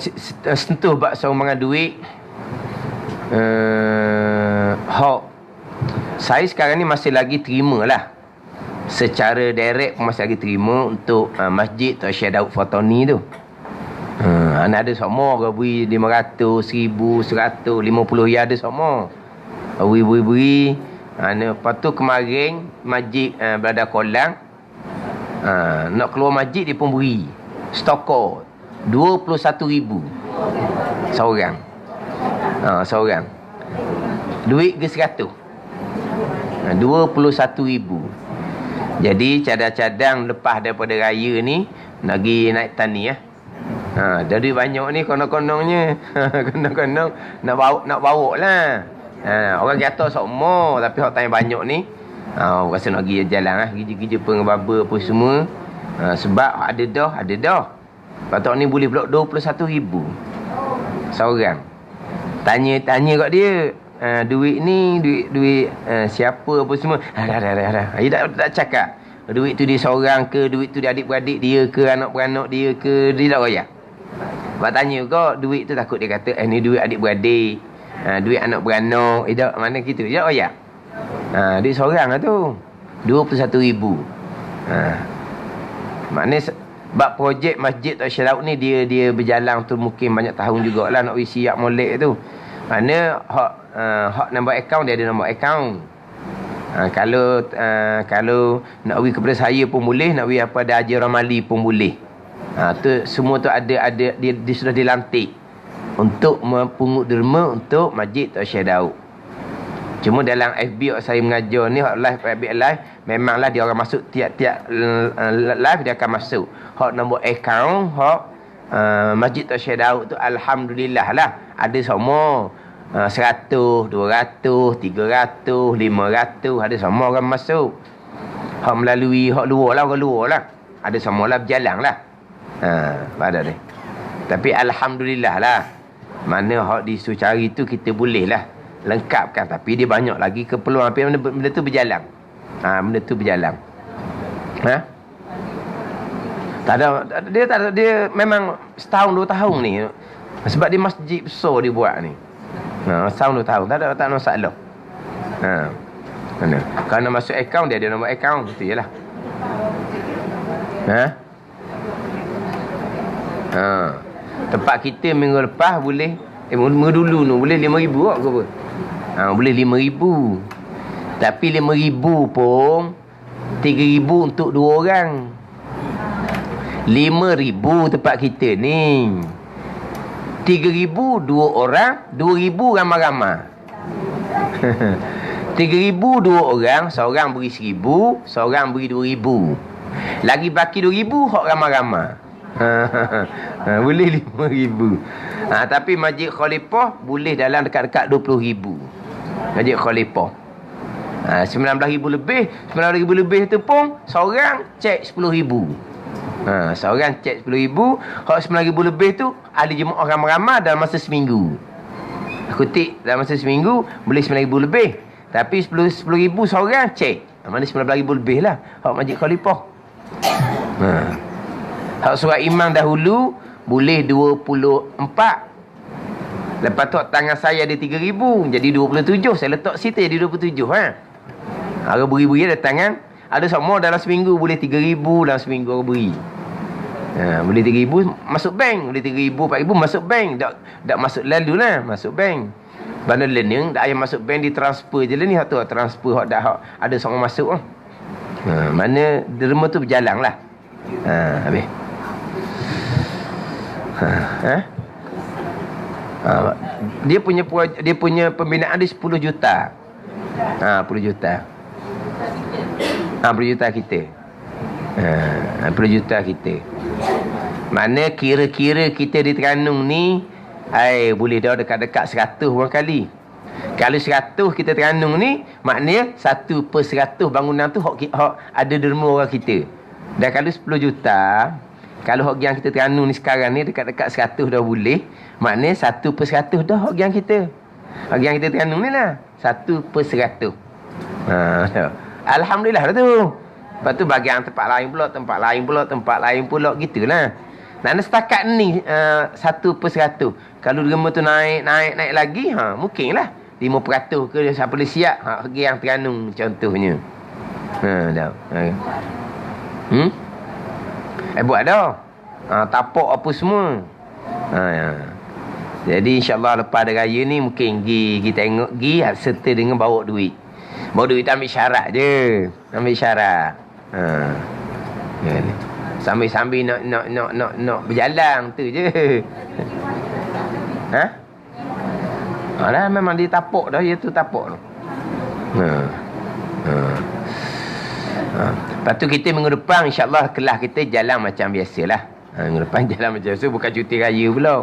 sentuh bab sumbangan duit. Saya sekarang ni masih lagi terima lah. Secara direct masih lagi terima untuk masjid Tok Syekh Daud Fatani tu. Ada semua ke beri 500, 1,000, 100, 50 ya ada semua. Beri. Lepas tu kemarin masjid berada Kolang. Nak keluar masjid dia pun beri. Stokor 21,000 seorang. Seorang. Duit ke 100. 21,000. Jadi cadang-cadang lepas daripada raya ni nak pergi naik tani jadi banyak ni konon-kononnya. Konon-konong nak bawa lah. Orang kata semua tapi hak tanya banyak ni rasa nak pergi jalan kerja-kerja pengebaba apa semua. Sebab ada dah. Patut ni boleh pula 21,000 seorang. Tanya kat dia, duit ni duit siapa apa semua. Dah. Dia tak cakap. Duit tu dia seorang ke, duit tu dia adik-beradik dia ke, anak-beranak dia ke, dia tak royak. Sebab tanya kau, duit tu takut dia kata, ni duit adik-beradik, duit anak-beranak, tak mana gitu. Dia tak royak. Duit seorang lah tu. 21,000. Maknanya bab projek masjid Tok Syekh Daud ni dia berjalan tu mungkin banyak tahun jugalah nak siap molek tu. Mana hak nombor akaun dia ada nombor akaun. Kalau nak beri kepada saya pun boleh, nak beri apa ada Haji Ramali pun boleh. Tu semua tu ada dia sudah dilantik untuk mempungut derma untuk masjid Tok Syekh Daud. Cuma dalam FB saya mengajar ni, hak live FB live, memanglah dia orang masuk tiap-tiap live dia akan masuk. Hak nombor akaun hak masjid Tok Syekh Daud tu alhamdulillah lah ada semua. 100, 200, 300, 500 ada semua orang masuk. Hak melalui hak luar lah, orang luar lah ada semua lah berjalan lah. Ada ni. Tapi alhamdulillah lah, mana hak disuruh cari tu kita boleh lah lengkapkan. Tapi dia banyak lagi keperluan. Tapi benda tu berjalan. Benda tu berjalan. Tak ada, dia memang setahun 2 tahun ni. Sebab dia masjid besar dia buat ni. Setahun 2 tahun. Tak ada masalah. Kalau nak masuk akaun, dia ada nombor akaun. Itu je lah. Tempat kita minggu lepas boleh minggu dulu tu boleh 5,000 ke apa? Boleh 5,000. Tapi 5,000 pun 3,000 untuk 2 orang. 5,000 tempat kita ni. 3,000 2 orang, 2,000 ramai-ramai. 3,000 2 orang, seorang beri 1,000, seorang beri 2,000. Lagi baki 2,000 hak ramai-ramai. Boleh 5,000. Tapi Masjid Khalifah boleh dalam dekat-dekat 20,000. Masjid Khalifah. 19,000 lebih. 19,000 lebih tu pun seorang cek 10,000. Seorang cek 10,000. Hak 9,000 lebih tu ada jemaah ramai-ramai dalam masa seminggu. Kutip dalam masa seminggu boleh 9,000 lebih. Tapi 10,000 seorang cek. Mana 19,000 lebih lah. Hak Masjid Khalifah. Hak surat imam dahulu boleh 24. Lepas tu tangan saya ada 3,000. Jadi 27. Saya letak situ jadi 27. Ada beri-beri ada tangan. Ada semua dalam seminggu boleh 3,000 dalam seminggu orang beri. Boleh 3,000 masuk bank. Boleh 3,000, 4,000 masuk bank. Tak masuk lalu lah. Masuk bank. Benda learning, tak payah masuk bank, ditransfer je lah ni. Hak tu transfer, hak ada seorang masuk. Mana derma tu berjalan lah. Habis. Dia punya pembinaan dia 10 juta. 10 juta. 10 juta kita. 10 juta kita. Mana kira-kira kita di Terengganu ni boleh dah dekat-dekat 100 orang kali. Kalau 100 kita Terengganu ni, maknanya 1/100 bangunan tu hak ada derma orang kita. Dan kalau 10 juta, kalau hak yang kita Terengganu ni sekarang ni dekat-dekat 100 dah boleh, maknanya 1/100 dah hak yang kita. Hak yang kita Terengganu ni lah 1/100. Alhamdulillah dah tu. Lepas tu bagian tempat lain pula gitulah. Nak setakat ni 1/100. Kalau derma tu naik lagi, mungkinlah 5% ke siapa boleh siap pergi yang Terengganu contohnya. Dah. Buat dah. Tapak apa semua. Jadi insya-Allah lepas ada raya ni mungkin pergi tengok serta dengan bawa duit. Bawa duit tu ambil syarat je. Ambil syarat. Sambil nak berjalan tu je. Dah memang dia tapak dah, dia tu tapak tu. Lepas tu kita minggu depan insya-Allah kelas kita jalan macam biasalah. Minggu depan jalan macam biasa, bukan cuti raya pula.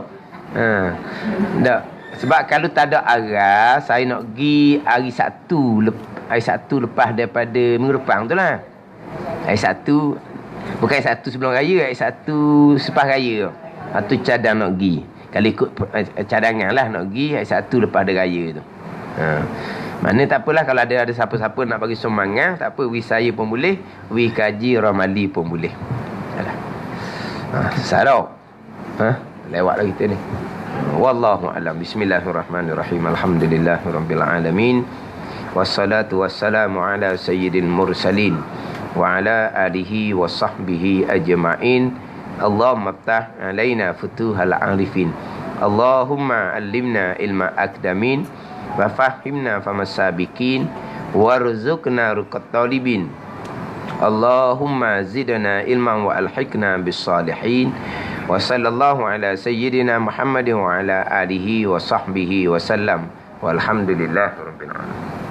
Tak. Sebab kalau tak ada arah, saya nak pergi hari Sabtu lepas daripada minggu depan tu lah. Hari Sabtu, bukan hari Sabtu sebelum raya, hari Sabtu selepas raya. Tu cadang nak pergi. Kalau ikut cadangan lah nak pergi hari Sabtu lepas ada raya tu. Mana tak apalah kalau ada siapa-siapa nak bagi sumbangan, tak apa, saya pun boleh, Kaji Ramali pun boleh. Sarau. Lewat lah kita ni. Wallahu a'lam. Bismillahirrahmanirrahim. Alhamdulillahirabbil alamin. Wassalatu wassalamu ala sayyidil mursalin wa ala alihi wa sahbihi ajma'in. Allahumma ftah alaina futuhal arifin. Allahumma allimna ilma akdamin wa fahimna famasabikin warzuqna ruqat talibin. Allahumma zidna ilman wa alhiqna bis salihin. Wa sallallahu ala sayyidina Muhammadin wa ala alihi wa sahbihi wa sallam. Walhamdulillahirabbil alamin.